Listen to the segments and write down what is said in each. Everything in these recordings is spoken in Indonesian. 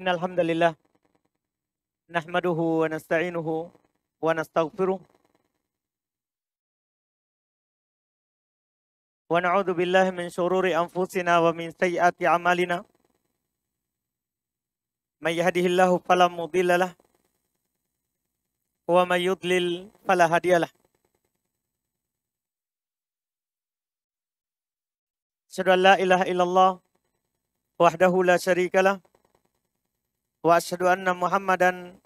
Innal hamdalillah nahmaduhu wa nasta'inuhu wa nastaghfiruh wa na'udzu billahi min syururi anfusina wa min sayyiati a'malina. May yahdihillahu fala mudhillalah wa may yudlil fala hadiyalah. Asyhadu an la ilaha illallah wahdahu la syarikalah wa asyhadu anna Muhammadan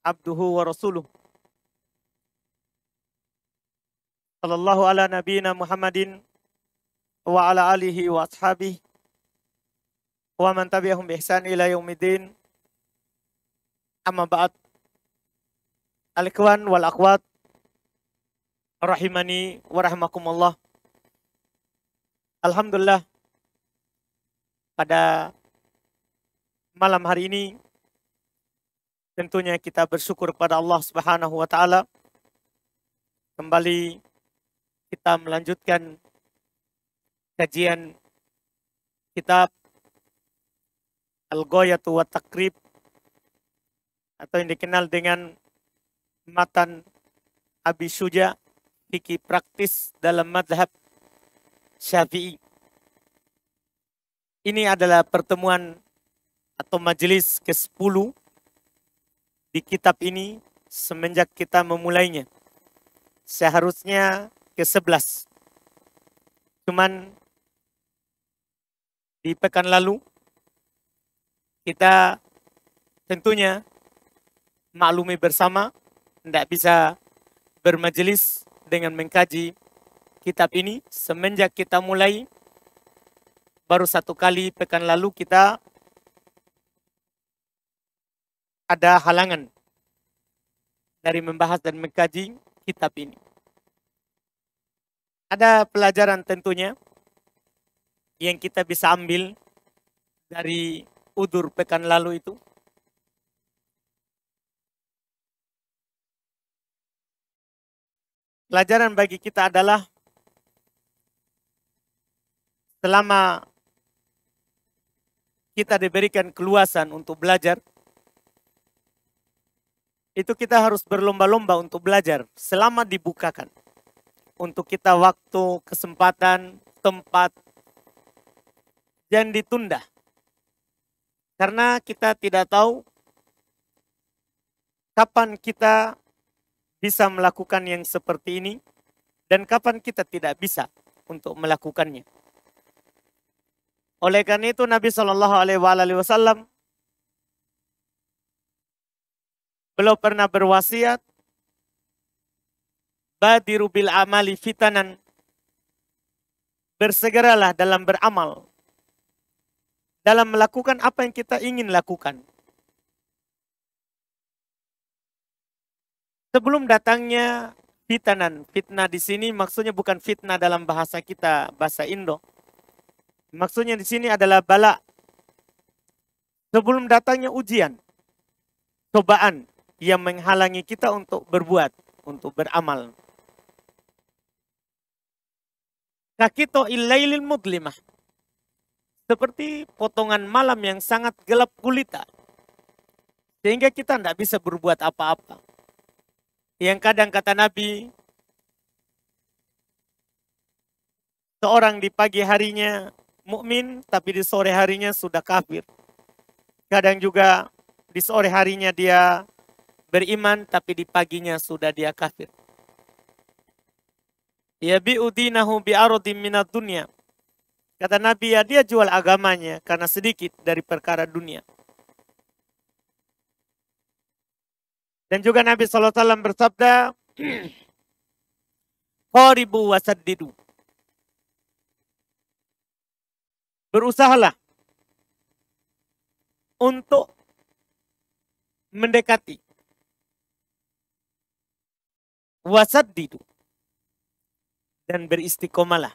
abduhu wa rasuluh. Sallallahu ala nabiyyina Muhammadin wa ala alihi wa ashabihi wa man tabi'ahum bi ihsan ila yaumiddin. Amma ba'd. Al-ikhwan wal akhwat rahimani wa rahimakumullah. Alhamdulillah, pada malam hari ini tentunya kita bersyukur kepada Allah Subhanahu wa taala. Kembali kita melanjutkan kajian kitab Al-Ghayatu wa Taqrib atau yang dikenal dengan Matan Abi Syuja, fikih praktis dalam mazhab Syafi'i. Ini adalah pertemuan atau majelis ke-10 di kitab ini semenjak kita memulainya. Seharusnya ke-11. Cuman di pekan lalu kita tentunya maklumi bersama tidak bisa bermajelis dengan mengkaji kitab ini semenjak kita mulai. Baru satu kali pekan lalu kita ada halangan dari membahas dan mengkaji kitab ini. Ada pelajaran tentunya yang kita bisa ambil dari udur pekan lalu itu. Pelajaran bagi kita adalah selama kita diberikan keluasan untuk belajar, itu kita harus berlomba-lomba untuk belajar selama dibukakan. Untuk kita waktu, kesempatan, tempat, jangan ditunda. Karena kita tidak tahu kapan kita bisa melakukan yang seperti ini dan kapan kita tidak bisa untuk melakukannya. Oleh karena itu Nabi Shallallahu Alaihi Wasallam beliau pernah berwasiat, badiru bil amali fitanan, bersegeralah dalam beramal, dalam melakukan apa yang kita ingin lakukan. Sebelum datangnya fitanan, fitnah di sini maksudnya bukan fitnah dalam bahasa kita, bahasa Indo. Maksudnya di sini adalah bala. Sebelum datangnya ujian, cobaan yang menghalangi kita untuk berbuat, untuk beramal. Kakito illailil mudlimah. Seperti potongan malam yang sangat gelap gulita. Sehingga kita tidak bisa berbuat apa-apa. Yang kadang kata Nabi, seorang di pagi harinya mukmin, tapi di sore harinya sudah kafir. Kadang juga di sore harinya dia beriman, tapi di paginya sudah dia kafir. Ya bi'udinahu bi'arodim minat dunia. Kata Nabi, ya dia jual agamanya karena sedikit dari perkara dunia. Dan juga Nabi SAW bersabda, qaribu wasaddidu. Berusahalah untuk mendekati. Wasaddidu. Dan beristiqomalah.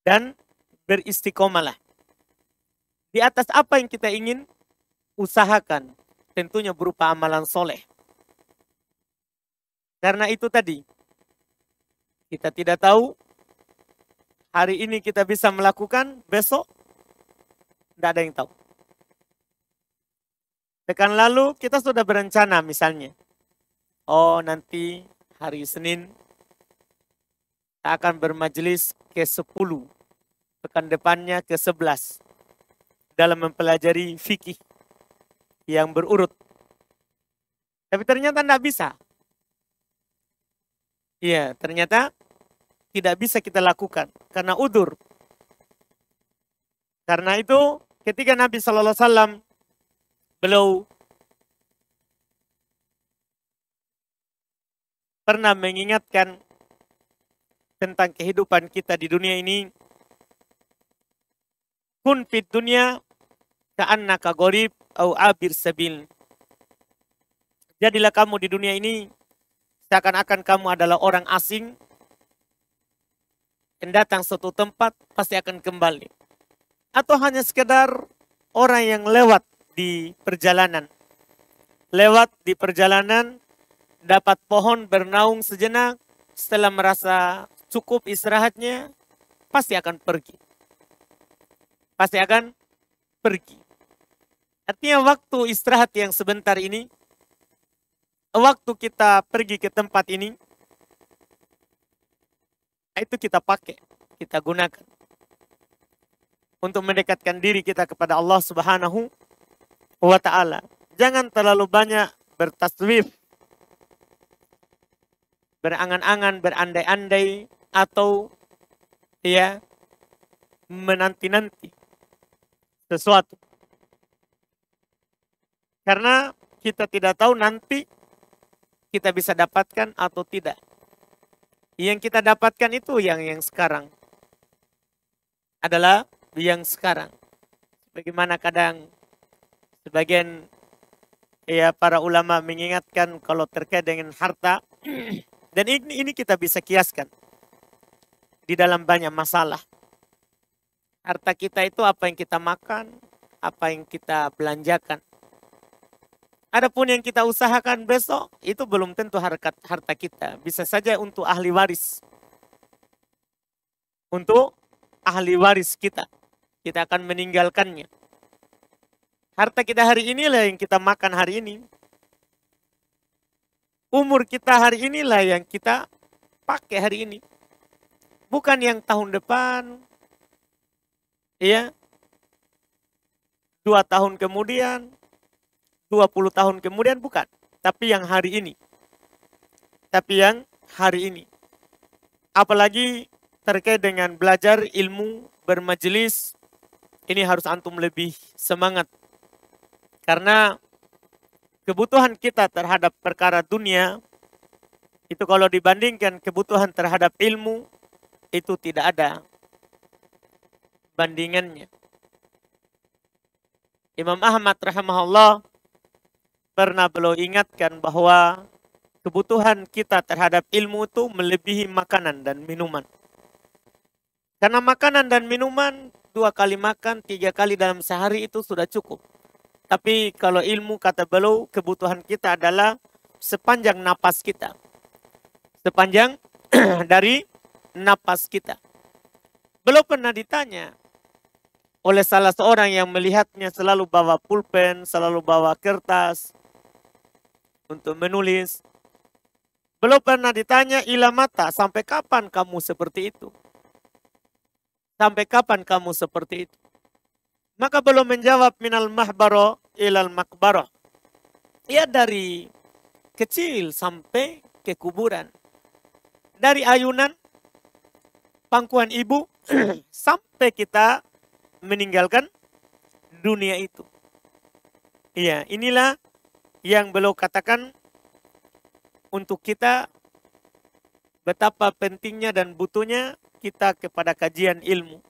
Dan beristiqomalah. Di atas apa yang kita ingin usahakan. Tentunya berupa amalan soleh. Karena itu tadi. Kita tidak tahu. Hari ini kita bisa melakukan, besok tidak ada yang tahu. Pekan lalu kita sudah berencana misalnya. Oh nanti hari Senin kita akan bermajelis ke-10. Pekan depannya ke-11. Dalam mempelajari fikih yang berurut. Tapi ternyata tidak bisa. Iya, ternyata tidak bisa kita lakukan. Karena udur. Karena itu ketika Nabi SAW beliau pernah mengingatkan tentang kehidupan kita di dunia ini. Kun fit dunia ka'annaka gharib au abir sabil. Jadilah kamu di dunia ini seakan-akan kamu adalah orang asing yang datang suatu tempat pasti akan kembali. Atau hanya sekedar orang yang lewat di perjalanan. Lewat di perjalanan, dapat pohon bernaung sejenak, setelah merasa cukup istirahatnya, pasti akan pergi. Pasti akan pergi. Artinya waktu istirahat yang sebentar ini, waktu kita pergi ke tempat ini, itu kita pakai, kita gunakan. Untuk mendekatkan diri kita kepada Allah Subhanahu wa Ta'ala. Jangan terlalu banyak bertaswif, berangan-angan, berandai-andai, atau ya menanti-nanti sesuatu. Karena kita tidak tahu nanti kita bisa dapatkan atau tidak. Yang kita dapatkan itu yang sekarang. Adalah yang sekarang. Bagaimana kadang sebagian ya para ulama mengingatkan kalau terkait dengan harta. Dan ini kita bisa kiaskan di dalam banyak masalah. Harta kita itu apa yang kita makan, apa yang kita belanjakan. Adapun yang kita usahakan besok, itu belum tentu harta kita. Bisa saja untuk ahli waris. Untuk ahli waris kita. Kita akan meninggalkannya. Harta kita hari inilah yang kita makan hari ini. Umur kita hari inilah yang kita pakai hari ini. Bukan yang tahun depan. Ya. 2 tahun kemudian. 20 tahun kemudian bukan. Tapi yang hari ini. Tapi yang hari ini. Apalagi terkait dengan belajar ilmu, bermajelis. Ini harus antum lebih semangat. Karena kebutuhan kita terhadap perkara dunia, itu kalau dibandingkan kebutuhan terhadap ilmu, itu tidak ada bandingannya. Imam Ahmad rahimahullah pernah beliau ingatkan bahwa kebutuhan kita terhadap ilmu itu melebihi makanan dan minuman. Karena makanan dan minuman 2 kali makan, 3 kali dalam sehari itu sudah cukup. Tapi kalau ilmu kata beliau kebutuhan kita adalah sepanjang napas kita. Sepanjang dari napas kita. Beliau pernah ditanya oleh salah seorang yang melihatnya selalu bawa pulpen, selalu bawa kertas untuk menulis. Beliau pernah ditanya, ila mata, sampai kapan kamu seperti itu? Sampai kapan kamu seperti itu? Maka beliau menjawab, minal mahbaro ilal makbaro. Ya dari kecil sampai ke kuburan. Dari ayunan pangkuan ibu sampai kita meninggalkan dunia itu. Iya, inilah yang beliau katakan untuk kita betapa pentingnya dan butuhnya kita kepada kajian ilmu.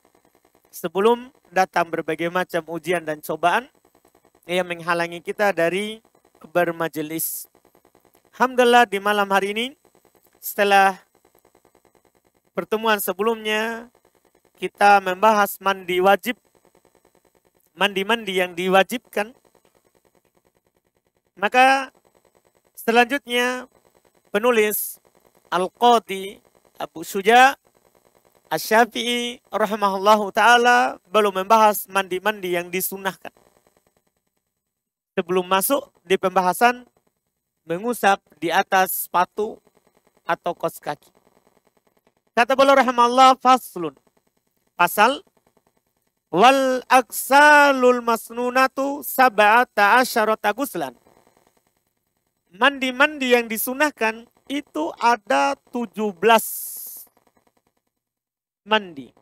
Sebelum datang berbagai macam ujian dan cobaan yang menghalangi kita dari bermajelis. Alhamdulillah di malam hari ini setelah pertemuan sebelumnya kita membahas mandi wajib, mandi-mandi yang diwajibkan. Maka selanjutnya penulis Al-Qadhi Abu Syuja Asy-Syafi'i rahimahullahu ta'ala belum membahas mandi-mandi yang disunahkan. sebelum masuk di pembahasan mengusap di atas sepatu atau kaos kaki. Kata beliau rahimahullah, faslun, pasal, wal aksalul masnunatu sab'ata asyarata guslan. Mandi-mandi yang disunahkan itu ada 17 mandi.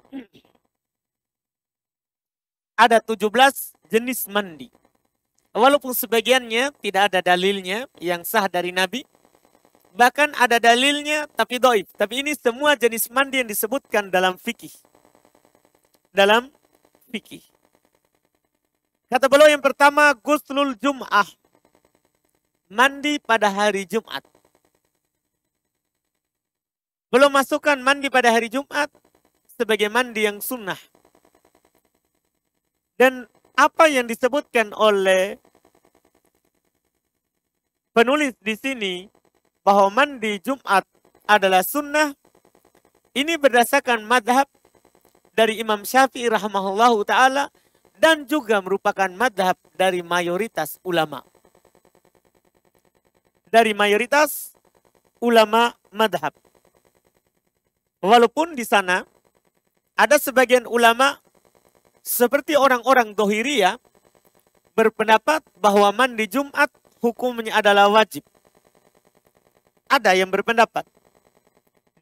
Ada 17 jenis mandi. Walaupun sebagiannya tidak ada dalilnya yang sah dari Nabi. Bahkan ada dalilnya tapi dhaif. Tapi ini semua jenis mandi yang disebutkan dalam fikih. Dalam fikih. Kata beliau yang pertama, guslul jum'ah. Mandi pada hari Jumat. Belum masukkan mandi pada hari Jumat sebagai mandi yang sunnah. Dan apa yang disebutkan oleh penulis di sini bahwa mandi Jumat adalah sunnah, ini berdasarkan madhab dari Imam Syafi'i rahimahullahu ta'ala dan juga merupakan madhab dari mayoritas ulama. Dari mayoritas ulama madhab. Walaupun di sana ada sebagian ulama seperti orang-orang Dhahiriyah berpendapat bahwa mandi Jumat hukumnya adalah wajib. Ada yang berpendapat.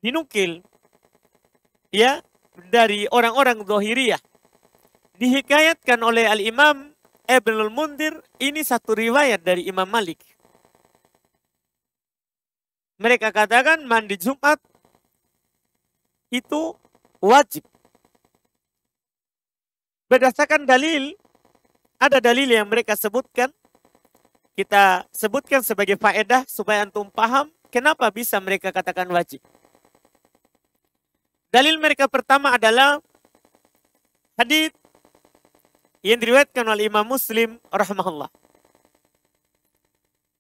Dinukil ya dari orang-orang Dhahiriyah. Dihikayatkan oleh Al-Imam Ibnul Mundhir, ini satu riwayat dari Imam Malik. Mereka katakan mandi Jumat itu wajib. Berdasarkan dalil, ada dalil yang mereka sebutkan. Kita sebutkan sebagai faedah supaya antum paham kenapa bisa mereka katakan wajib. Dalil mereka pertama adalah hadits yang diriwayatkan oleh Imam Muslim rahimahullah.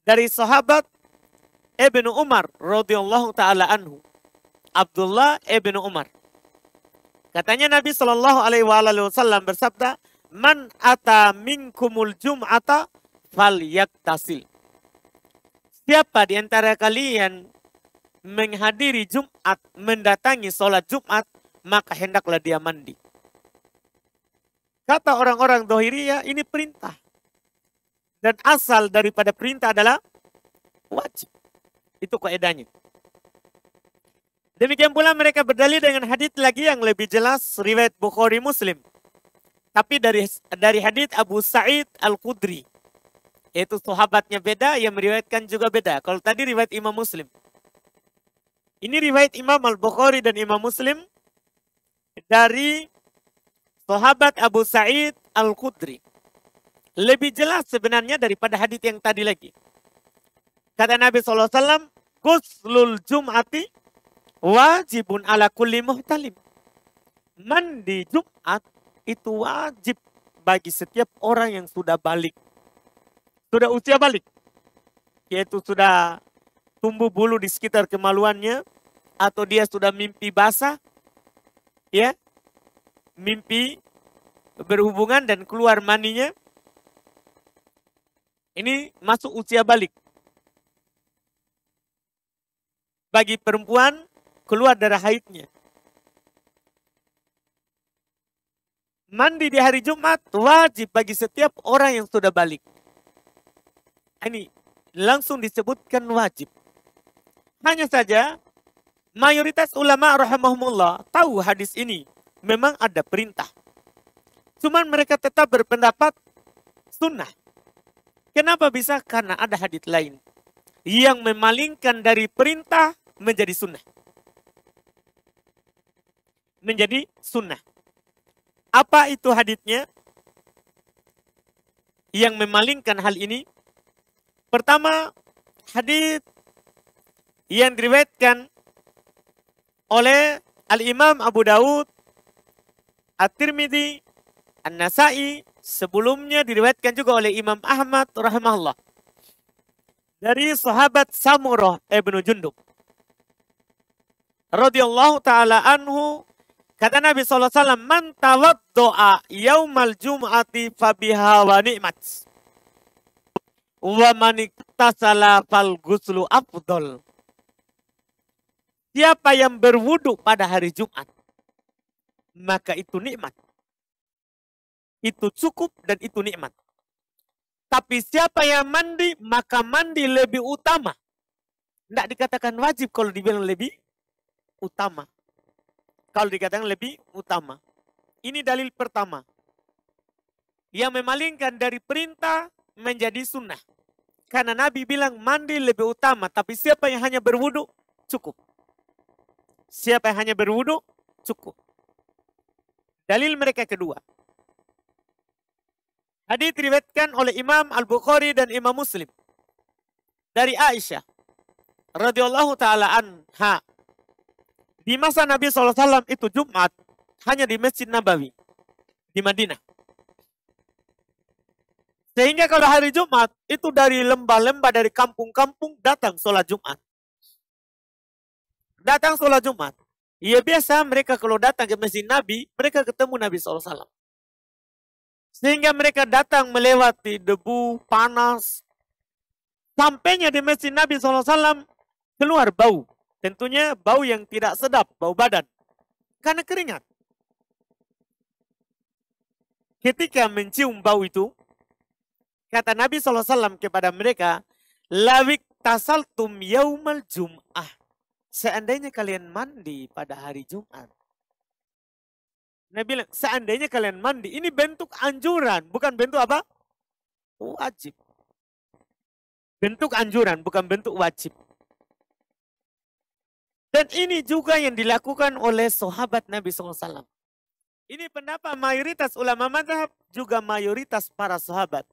Dari sahabat Ibnu Umar radhiyallahu taala anhu, Abdullah Ibnu Umar. Katanya Nabi Shallallahu alaihi wasallam bersabda, "Man ata minkumul jum'ata falyaktasil." Siapa di antara kalian menghadiri Jumat, mendatangi sholat Jumat, maka hendaklah dia mandi. Kata orang-orang Dhahiriyah, ini perintah. Dan asal daripada perintah adalah wajib. Itu kaidahnya. Demikian pula mereka berdalil dengan hadits lagi yang lebih jelas, riwayat Bukhari Muslim. Tapi dari hadits Abu Sa'id Al-Khudri. Yaitu sahabatnya beda, yang meriwayatkan juga beda. Kalau tadi riwayat Imam Muslim. Ini riwayat Imam Al-Bukhari dan Imam Muslim dari sahabat Abu Sa'id Al-Khudri. Lebih jelas sebenarnya daripada hadits yang tadi lagi. Kata Nabi SAW, Guslul Jum'ati wajibun ala kulli muhtalim. Mandi Jumat itu wajib bagi setiap orang yang sudah balik. Sudah usia balik. Yaitu sudah tumbuh bulu di sekitar kemaluannya. Atau dia sudah mimpi basah. Ya. Mimpi berhubungan dan keluar maninya. Ini masuk usia balik. Bagi perempuan keluar darah haidnya. Mandi di hari Jumat wajib bagi setiap orang yang sudah balik. Ini langsung disebutkan wajib. Hanya saja mayoritas ulama rahimahumullah tahu hadis ini memang ada perintah. Cuman mereka tetap berpendapat sunnah. Kenapa bisa? Karena ada hadis lain yang memalingkan dari perintah menjadi sunnah. Menjadi sunnah. Apa itu haditsnya yang memalingkan hal ini? Pertama, hadits yang diriwayatkan oleh Al-Imam Abu Daud, At-Tirmidzi, An-Nasai, sebelumnya diriwayatkan juga oleh Imam Ahmad rahimahullah. Dari sahabat Samurah ibnu Jundub radhiyallahu taala anhu, kata Nabi SAW, man tawaddo'a yaumal jum'ati fabiha wa ni'mat. Wa man iktasala fal ghuslu afdal. Siapa yang berwudu pada hari Jumat, maka itu nikmat. Itu cukup dan itu nikmat. Tapi siapa yang mandi, maka mandi lebih utama. Tidak dikatakan wajib kalau dibilang lebih utama. Kalau dikatakan lebih utama. Ini dalil pertama. Yang memalingkan dari perintah menjadi sunnah. Karena Nabi bilang mandi lebih utama. Tapi siapa yang hanya berwudu, cukup. Siapa yang hanya berwudu, cukup. Dalil mereka kedua. Hadis diriwayatkan oleh Imam Al-Bukhari dan Imam Muslim. Dari Aisyah radhiyallahu ta'ala anha. Di masa Nabi SAW itu Jumat hanya di Masjid Nabawi di Madinah. Sehingga kalau hari Jumat itu dari lembah-lembah, dari kampung-kampung datang sholat Jumat. Datang sholat Jumat. Ya biasa mereka kalau datang ke Masjid Nabi, mereka ketemu Nabi SAW. Sehingga mereka datang melewati debu, panas. Sampainya di Masjid Nabi SAW keluar bau. Tentunya bau yang tidak sedap, bau badan. Karena keringat. Ketika mencium bau itu, kata Nabi SAW kepada mereka, lawik tasaltum yaumal jum'ah. Seandainya kalian mandi pada hari Jumat. Nabi bilang, seandainya kalian mandi. Ini bentuk anjuran, bukan bentuk apa? Wajib. Bentuk anjuran, bukan bentuk wajib. Dan ini juga yang dilakukan oleh sahabat Nabi SAW. Ini pendapat mayoritas ulama mazhab, juga mayoritas para sahabat.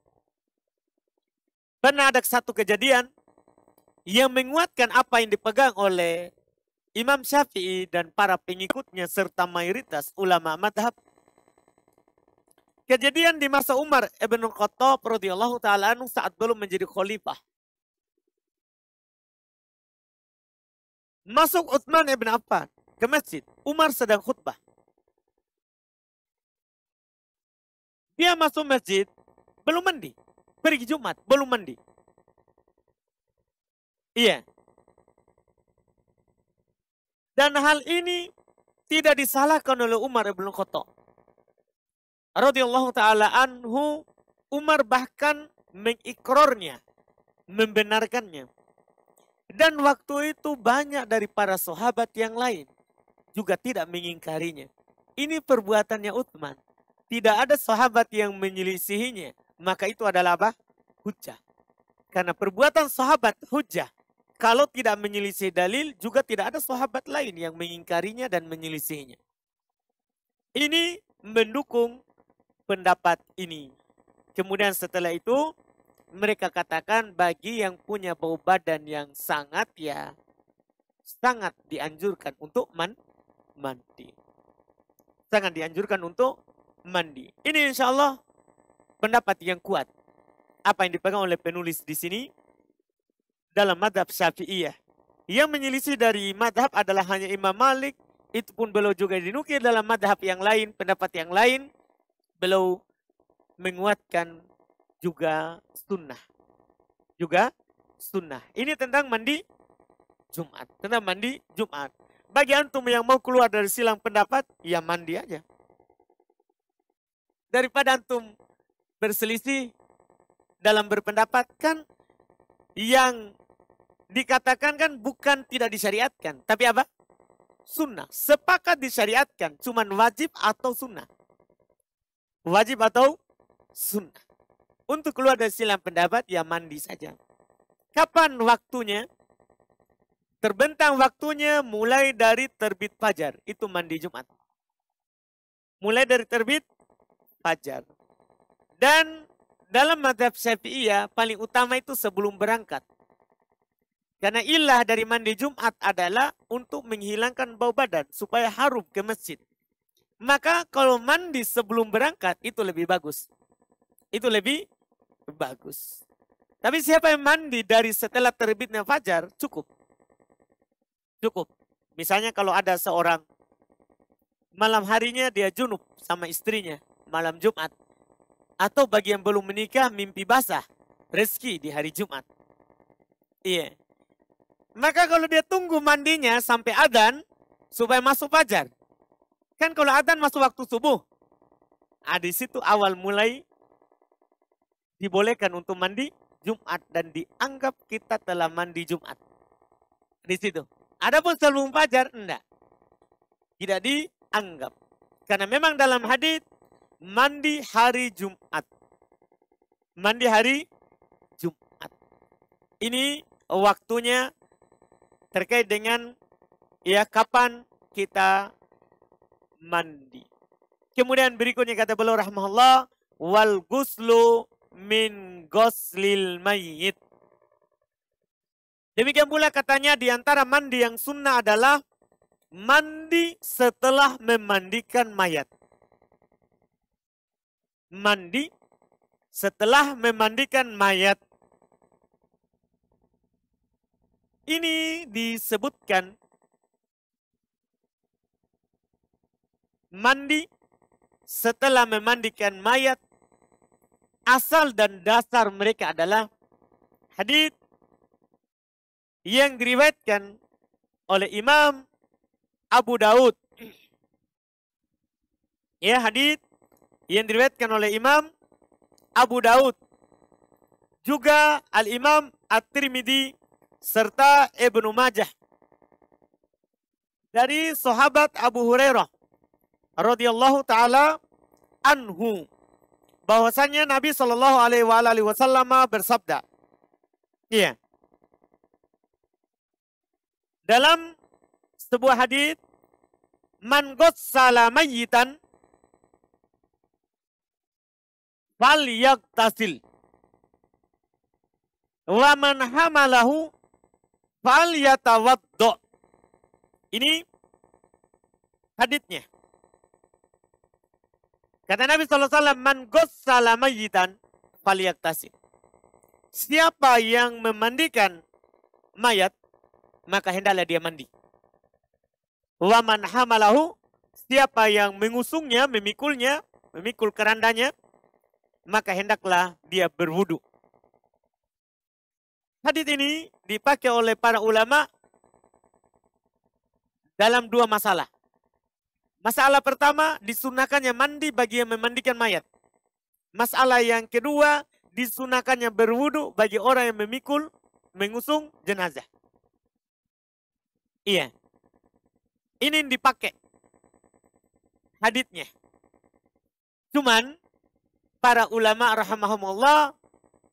Pernah ada satu kejadian yang menguatkan apa yang dipegang oleh Imam Syafi'i dan para pengikutnya serta mayoritas ulama mazhab. Kejadian di masa Umar ibn Khattab radhiyallahu ta'ala anhu saat belum menjadi khalifah. Masuk Utsman ibn Affan ke masjid. Umar sedang khutbah. Dia masuk masjid, belum mandi. Pergi Jumat, belum mandi. Iya. Dan hal ini tidak disalahkan oleh Umar ibn Khattab radhiyallahu ta'ala anhu. Umar bahkan mengikrornya, membenarkannya. Dan waktu itu banyak dari para sahabat yang lain juga tidak mengingkarinya. Ini perbuatannya Utsman. Tidak ada sahabat yang menyelisihinya. Maka itu adalah apa? Hujjah. Karena perbuatan sahabat hujjah. Kalau tidak menyelisih dalil, juga tidak ada sahabat lain yang mengingkarinya dan menyelisihinya. Ini mendukung pendapat ini. Kemudian setelah itu, mereka katakan bagi yang punya bau badan yang sangat dianjurkan untuk mandi. Sangat dianjurkan untuk mandi. Ini insya Allah pendapat yang kuat. Apa yang dipegang oleh penulis di sini dalam madhab Syafi'iyah. Yang menyelisih dari madhab adalah hanya Imam Malik. Itu pun beliau juga dinukil dalam madhab yang lain, pendapat yang lain. Beliau menguatkan juga sunnah. Ini tentang mandi Jumat. Tentang mandi Jumat. Bagi antum yang mau keluar dari silang pendapat, ya mandi aja. Daripada antum berselisih dalam berpendapat, kan yang dikatakan kan bukan tidak disyariatkan. Tapi apa? Sunnah. Sepakat disyariatkan. Cuman wajib atau sunnah. Wajib atau sunnah. Untuk keluar dari silang pendapat, ya mandi saja. Kapan waktunya? Terbentang waktunya mulai dari terbit fajar. Itu mandi Jumat. Mulai dari terbit fajar. Dan dalam mazhab Syafi'iyah paling utama itu sebelum berangkat. Karena ilah dari mandi Jumat adalah untuk menghilangkan bau badan. Supaya harum ke masjid. Maka kalau mandi sebelum berangkat itu lebih bagus. Itu lebih bagus. Tapi siapa yang mandi dari setelah terbitnya fajar, cukup. Cukup. Misalnya kalau ada seorang malam harinya dia junub sama istrinya malam Jumat. Atau bagi yang belum menikah mimpi basah. rezeki di hari Jumat. Iya. Maka kalau dia tunggu mandinya sampai adzan supaya masuk fajar. Kan kalau adzan masuk waktu subuh. Di situ awal mulai dibolehkan untuk mandi Jumat dan dianggap kita telah mandi Jumat. Di situ. Adapun sebelum fajar enggak. Tidak dianggap. Karena memang dalam hadis mandi hari Jumat. Mandi hari Jumat. Ini waktunya terkait dengan ya kapan kita mandi. Kemudian berikutnya kata beliau rahimahullah, wal guslu min ghuslil mayyit. Demikian pula katanya di antara mandi yang sunnah adalah mandi setelah memandikan mayat. Mandi setelah memandikan mayat. Ini disebutkan mandi setelah memandikan mayat, asal dan dasar mereka adalah hadits yang diriwayatkan oleh Imam Abu Daud. Ya, hadits yang diriwayatkan oleh Imam Abu Daud. Juga Al-Imam At-Tirmidzi serta Ibnu Majah. Dari sahabat Abu Hurairah radhiyallahu taala anhu, bahwasanya Nabi sallallahu alaihi wasallam bersabda. Iya. Dalam sebuah hadis, man ghassala mayyitan falyagtasil wa man hamalahu falyatawaddo. Ini haditsnya. Kata Nabi SAW, man ghassala mayyitan falyagtasil. Siapa yang memandikan mayat, maka hendaklah dia mandi. Wa man hamalahu, siapa yang mengusungnya, memikul kerandanya, maka hendaklah dia berwudu. Hadits ini dipakai oleh para ulama dalam dua masalah. Masalah pertama, disunahkannya mandi bagi yang memandikan mayat. Masalah yang kedua, disunahkannya berwudu bagi orang yang mengusung jenazah. Iya. Ini yang dipakai haditsnya. Cuman, para ulama rahimahumullah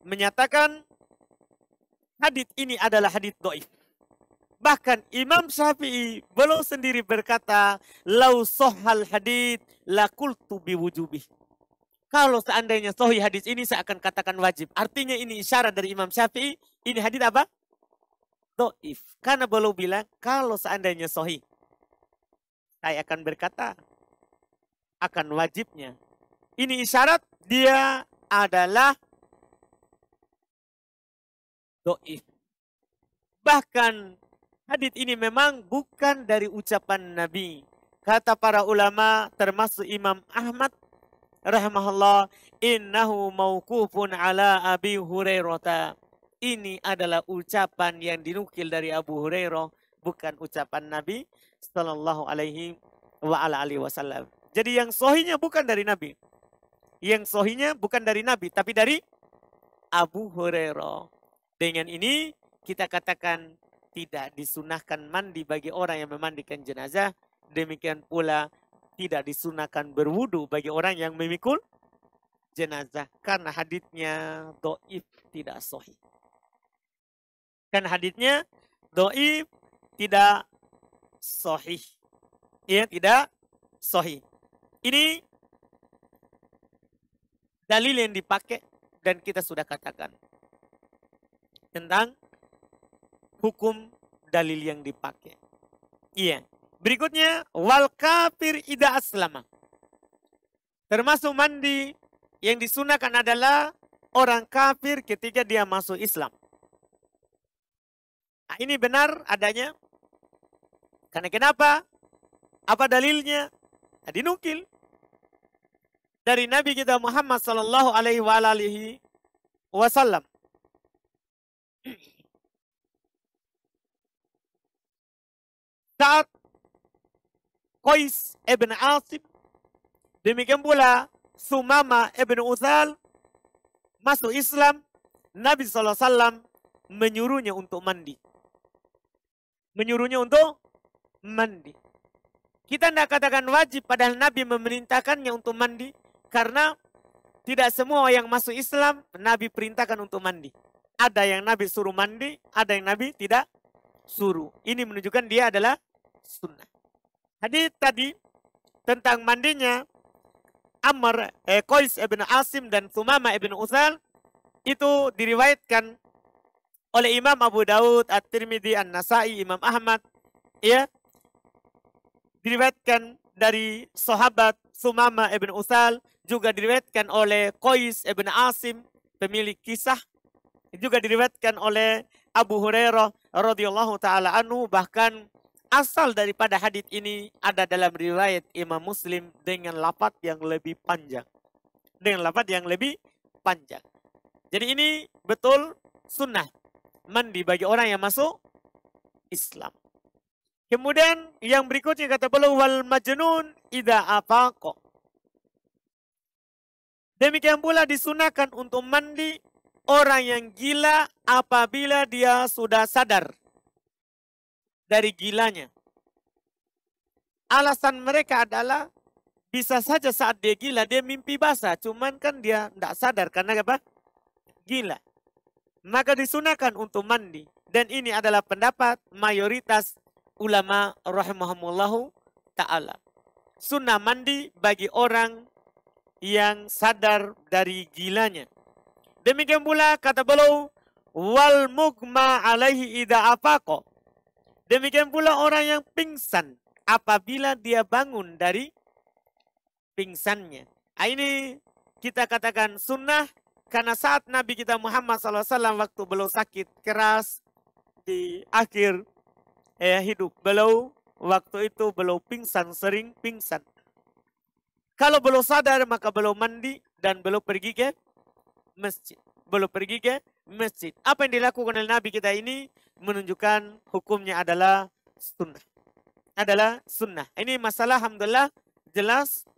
menyatakan hadits ini adalah hadits dhaif. Bahkan Imam Syafi'i beliau sendiri berkata, "Lau sahhal hadits la qultu biwujubih." Kalau seandainya sahih hadis ini saya akan katakan wajib. Artinya ini isyarat dari Imam Syafi'i, ini hadits apa? Dhaif. Karena beliau bilang kalau seandainya sahih, saya akan berkata akan wajibnya. Ini isyarat dia adalah dhaif. Bahkan hadits ini memang bukan dari ucapan Nabi. Kata para ulama termasuk Imam Ahmad rahimahullah, innahu mauqufun ala Abi Hurairah. Ini adalah ucapan yang dinukil dari Abu Hurairah, bukan ucapan Nabi sallallahu alaihi wasallam. Jadi yang sahihnya bukan dari Nabi. Yang sahihnya bukan dari Nabi, tapi dari Abu Hurairah. Dengan ini kita katakan tidak disunahkan mandi bagi orang yang memandikan jenazah. Demikian pula tidak disunahkan berwudu bagi orang yang memikul jenazah. Karena haditsnya dhaif, tidak sahih. Karena haditsnya dhaif, tidak sahih. Ya, tidak sahih. Ini dalil yang dipakai dan kita sudah katakan tentang hukum dalil yang dipakai. Iya. Berikutnya, wal kafir ida aslama. Termasuk mandi yang disunahkan adalah orang kafir ketika dia masuk Islam. Nah, ini benar adanya. Karena kenapa? Apa dalilnya? Nah, dinukil dari Nabi kita Muhammad sallallahu alaihi wasallam. Saat Qais ibn Asim, demikian pula Sumama ibn Uthal masuk Islam, Nabi SAW menyuruhnya untuk mandi. Menyuruhnya untuk mandi. Kita tidak katakan wajib, padahal Nabi memerintahkannya untuk mandi. Karena tidak semua yang masuk Islam, Nabi perintahkan untuk mandi. Ada yang Nabi suruh mandi, ada yang Nabi tidak suruh. Ini menunjukkan dia adalah sunnah. Hadis tadi tentang mandinya Qais ibn Asim dan Sumama ibn Uthal itu diriwayatkan oleh Imam Abu Daud, At-Tirmidzi, An-Nasai, Imam Ahmad, ya. Diriwayatkan dari sahabat Sumama ibn Uthal, juga diriwayatkan oleh Qais ibn Asim, pemilik kisah, juga diriwayatkan oleh Abu Hurairah radhiyallahu taala anhu. Bahkan asal daripada hadis ini ada dalam riwayat Imam Muslim dengan lafaz yang lebih panjang. Dengan lafaz yang lebih panjang. Jadi ini betul sunnah mandi bagi orang yang masuk Islam. Kemudian yang berikutnya kata beliau, wal majnun idza afaqa. Demikian pula disunahkan untuk mandi orang yang gila apabila dia sudah sadar dari gilanya. Alasan mereka adalah bisa saja saat dia gila dia mimpi basah, cuman kan dia tidak sadar karena apa? Gila. Maka disunahkan untuk mandi, dan ini adalah pendapat mayoritas ulama rahimahumullahu ta'ala. Sunnah mandi bagi orang yang sadar dari gilanya. Demikian pula kata beliau, wal mugma alaihi idza afaqa. Demikian pula orang yang pingsan apabila dia bangun dari pingsannya. Ini kita katakan sunnah karena saat Nabi kita Muhammad SAW waktu beliau sakit keras di akhir hidup beliau, waktu itu beliau pingsan, sering pingsan. Kalau beliau sadar maka beliau mandi dan beliau pergi ke masjid. Beliau pergi ke masjid. Apa yang dilakukan oleh Nabi kita ini menunjukkan hukumnya adalah sunnah. Adalah sunnah. Ini masalah alhamdulillah jelas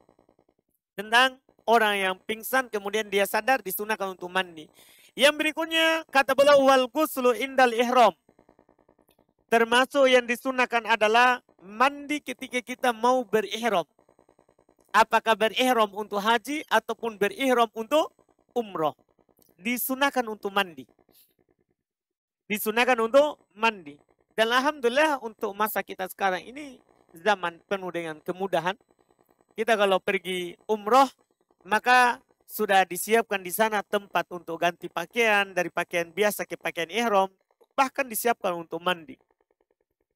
tentang orang yang pingsan kemudian dia sadar disunahkan untuk mandi. Yang berikutnya kata beliau wal ghuslu indal ihram. Termasuk yang disunahkan adalah mandi ketika kita mau berihram. Apakah berihram untuk haji ataupun berihram untuk umroh. Disunahkan untuk mandi. Disunahkan untuk mandi. Dan alhamdulillah untuk masa kita sekarang ini zaman penuh dengan kemudahan. Kita kalau pergi umroh maka sudah disiapkan di sana tempat untuk ganti pakaian dari pakaian biasa ke pakaian ihram. Bahkan disiapkan untuk mandi.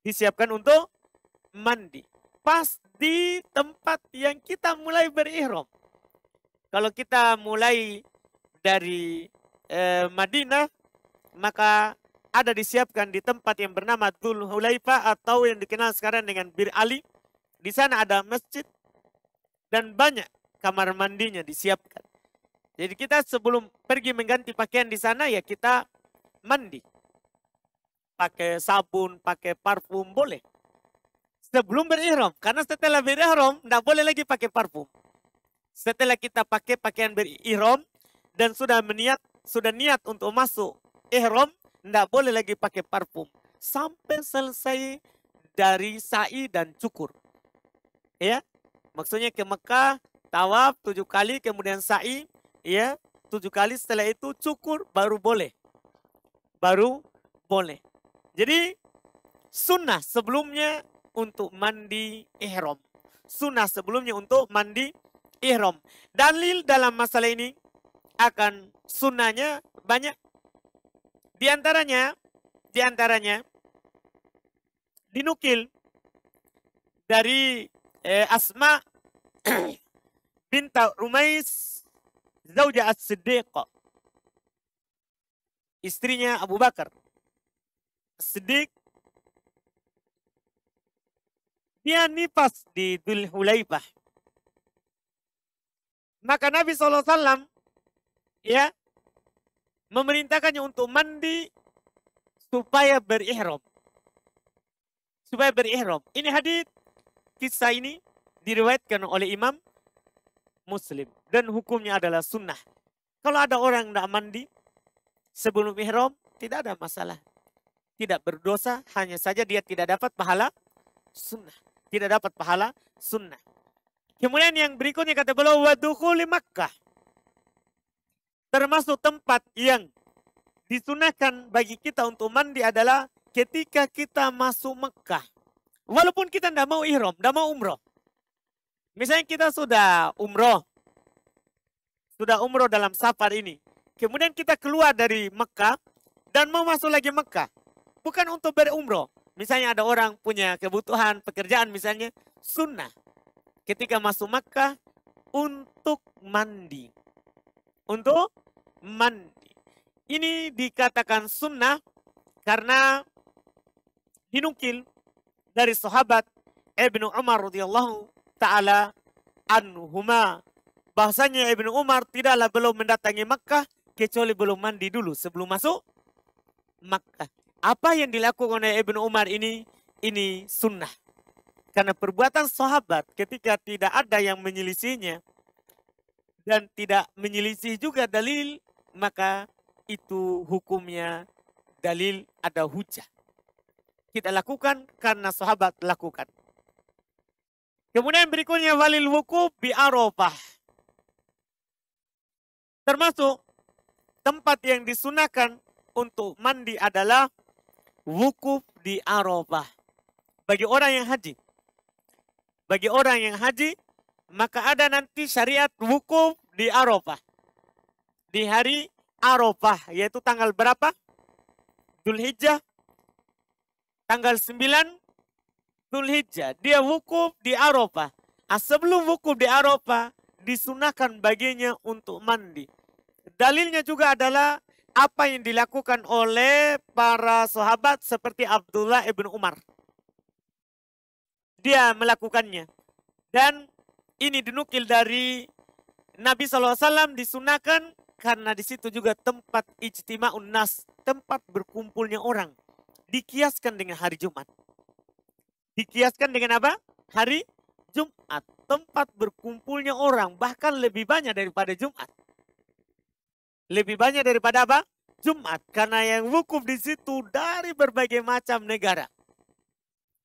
Disiapkan untuk mandi. Pas di tempat yang kita mulai berihram. Kalau kita mulai dari Madinah, maka ada disiapkan di tempat yang bernama Dzul Hulaifah atau yang dikenal sekarang dengan Bir Ali. Di sana ada masjid dan banyak kamar mandinya disiapkan. Jadi kita sebelum pergi mengganti pakaian di sana ya kita mandi. Pakai sabun, pakai parfum, boleh. Sebelum berihram. Karena setelah berihram, tidak boleh lagi pakai parfum. Setelah kita pakai pakaian berihram, dan sudah niat untuk masuk ihram, tidak boleh lagi pakai parfum. Sampai selesai dari sa'i dan cukur. Ya, maksudnya ke Mekah, tawaf 7 kali, kemudian sa'i, ya, 7 kali, setelah itu cukur, baru boleh. Baru boleh. Jadi sunnah sebelumnya untuk mandi ihram. Sunnah sebelumnya untuk mandi ihram. Dalil dalam masalah ini akan sunnahnya banyak. Di antaranya dinukil dari Asma binta Umais Zauja As-Siddiq, istrinya Abu Bakar Siddiq. Dia nifas di Dzul Hulaifah. Maka Nabi SAW ya memerintahkannya untuk mandi supaya berihram. Supaya berihram. Ini hadis, kisah ini diriwayatkan oleh Imam Muslim. Dan hukumnya adalah sunnah. Kalau ada orang tidak mandi sebelum ihram, tidak ada masalah. Tidak berdosa, hanya saja dia tidak dapat pahala sunnah. Tidak dapat pahala sunnah. Kemudian yang berikutnya kata beliau, wadukhuli Makkah. Termasuk tempat yang disunahkan bagi kita untuk mandi adalah ketika kita masuk Mekah. Walaupun kita tidak mau ihram, tidak mau umroh. Misalnya kita sudah umroh dalam safar ini. Kemudian kita keluar dari Mekah dan mau masuk lagi Mekah. Bukan untuk berumroh. Misalnya ada orang punya kebutuhan pekerjaan misalnya, sunnah. Ketika masuk Mekah untuk mandi. Untuk mandi. Ini dikatakan sunnah karena dinukil dari sahabat Ibnu Umar radhiyallahu ta'ala anhuma. Bahasanya Ibnu Umar tidaklah belum mendatangi Makkah kecuali belum mandi dulu sebelum masuk Makkah. Apa yang dilakukan oleh Ibnu Umar ini sunnah. Karena perbuatan sahabat ketika tidak ada yang menyelisihinya dan tidak menyelisih juga dalil, maka itu hukumnya dalil ada hujah. Kita lakukan karena sahabat lakukan. Kemudian berikutnya walil wukuf bi Arafah. Termasuk tempat yang disunahkan untuk mandi adalah wukuf di Arafah. Bagi orang yang haji. Bagi orang yang haji, maka ada nanti syariat wukuf di Arafah. Di hari Arafah, yaitu tanggal berapa? Dzulhijjah. Tanggal 9 Dzulhijjah. Dia wukuf di Arafah. Sebelum wukuf di Arafah, disunahkan baginya untuk mandi. Dalilnya juga adalah apa yang dilakukan oleh para sahabat seperti Abdullah ibn Umar. Dia melakukannya. Dan ini dinukil dari Nabi SAW disunahkan karena di situ juga tempat ijtima'un nas, tempat berkumpulnya orang. Dikiaskan dengan hari Jumat. Dikiaskan dengan apa? Hari Jumat. Tempat berkumpulnya orang, bahkan lebih banyak daripada Jumat. Lebih banyak daripada apa? Jumat. Karena yang wukuf di situ dari berbagai macam negara.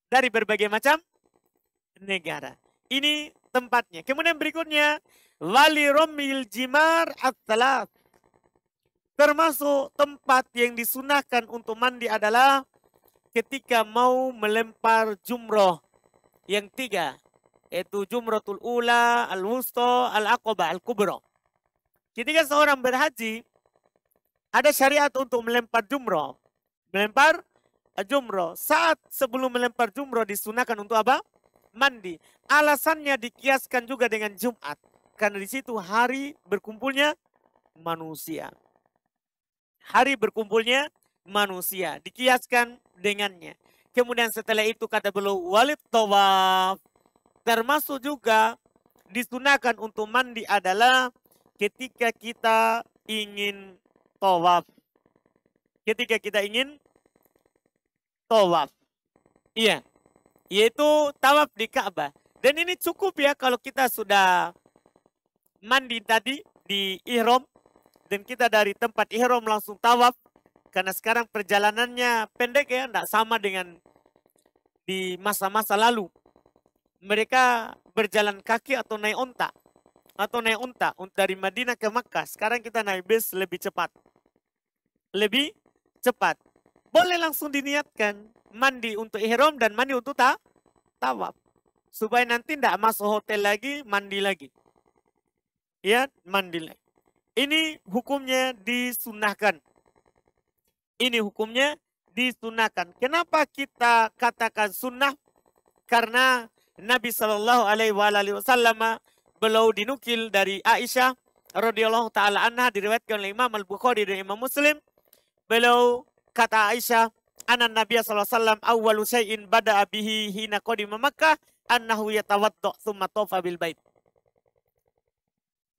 Dari berbagai macam negara. Ini tempatnya. Kemudian berikutnya, wali romil jimar at-talat. Termasuk tempat yang disunahkan untuk mandi adalah ketika mau melempar jumroh yang 3. Yaitu jumratul ula, al-wusta, al-aqabah, al-kubra. Ketika seorang berhaji, ada syariat untuk melempar jumroh. Melempar jumroh. Saat sebelum melempar jumroh disunahkan untuk apa? Mandi. Alasannya dikiaskan juga dengan Jumat. Karena di situ hari berkumpulnya manusia. Hari berkumpulnya manusia. Dikiaskan dengannya. Kemudian setelah itu kata beliau walid tawaf. Termasuk juga disunahkan untuk mandi adalah ketika kita ingin tawaf. Ketika kita ingin tawaf. Iya. Yaitu tawaf di Ka'bah. Dan ini cukup ya kalau kita sudah mandi tadi di ihram. Dan kita dari tempat ihram langsung tawaf. Karena sekarang perjalanannya pendek ya. Tidak sama dengan di masa-masa lalu. Mereka berjalan kaki atau naik onta. Atau naik unta. Dari Madinah ke Makkah. Sekarang kita naik bus lebih cepat. Lebih cepat. Boleh langsung diniatkan. Mandi untuk ihram dan mandi untuk tawaf. Supaya nanti tidak masuk hotel lagi, mandi lagi. Ya, mandi lagi. Ini hukumnya disunahkan. Ini hukumnya disunahkan. Kenapa kita katakan sunnah? Karena Nabi SAW beliau dinukil dari Aisyah radhiyallahu taala anha, diriwayatkan oleh Imam Al-Bukhari dan Imam Muslim. Beliau kata Aisyah, anan Nabi SAW awwalu syai'in bada'a bihi hina qadima Makkah annahu yatawadda' tsumma tawafa bil bait.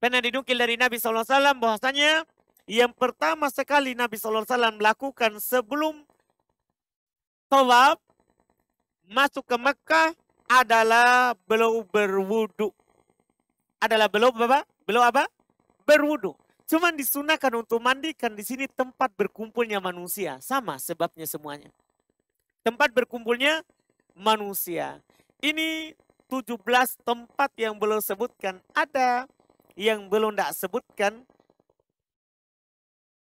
Pernah dinukil dari Nabi SAW bahwasanya yang pertama sekali Nabi SAW melakukan sebelum tawaf masuk ke Mekah adalah belum berwudu. Adalah belum apa? Belum apa? Berwudu. Cuman disunahkan untuk mandi kan di sini tempat berkumpulnya manusia. Sama sebabnya semuanya. Tempat berkumpulnya manusia. Ini 17 tempat yang belum sebutkan. Ada yang belum tidak sebutkan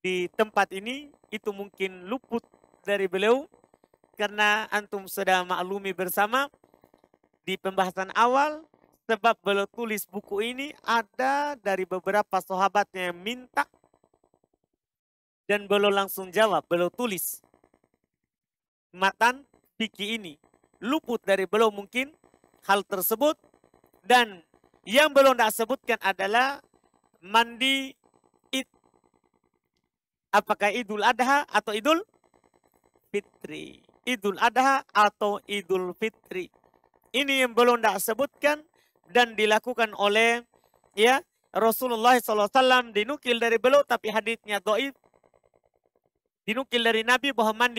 di tempat ini. Itu mungkin luput dari beliau. Karena antum sudah maklumi bersama di pembahasan awal. Sebab beliau tulis buku ini ada dari beberapa sahabatnya yang minta. Dan beliau langsung jawab. Beliau tulis matan fikih ini. Luput dari beliau mungkin hal tersebut. Dan yang belum tidak sebutkan adalah mandi id. Apakah Idul Adha atau Idul Fitri. Idul Adha atau Idul Fitri. Ini yang belum tidak sebutkan dan dilakukan oleh ya Rasulullah SAW, dinukil dari beliau tapi haditsnya dhaif. Dinukil dari Nabi bahwa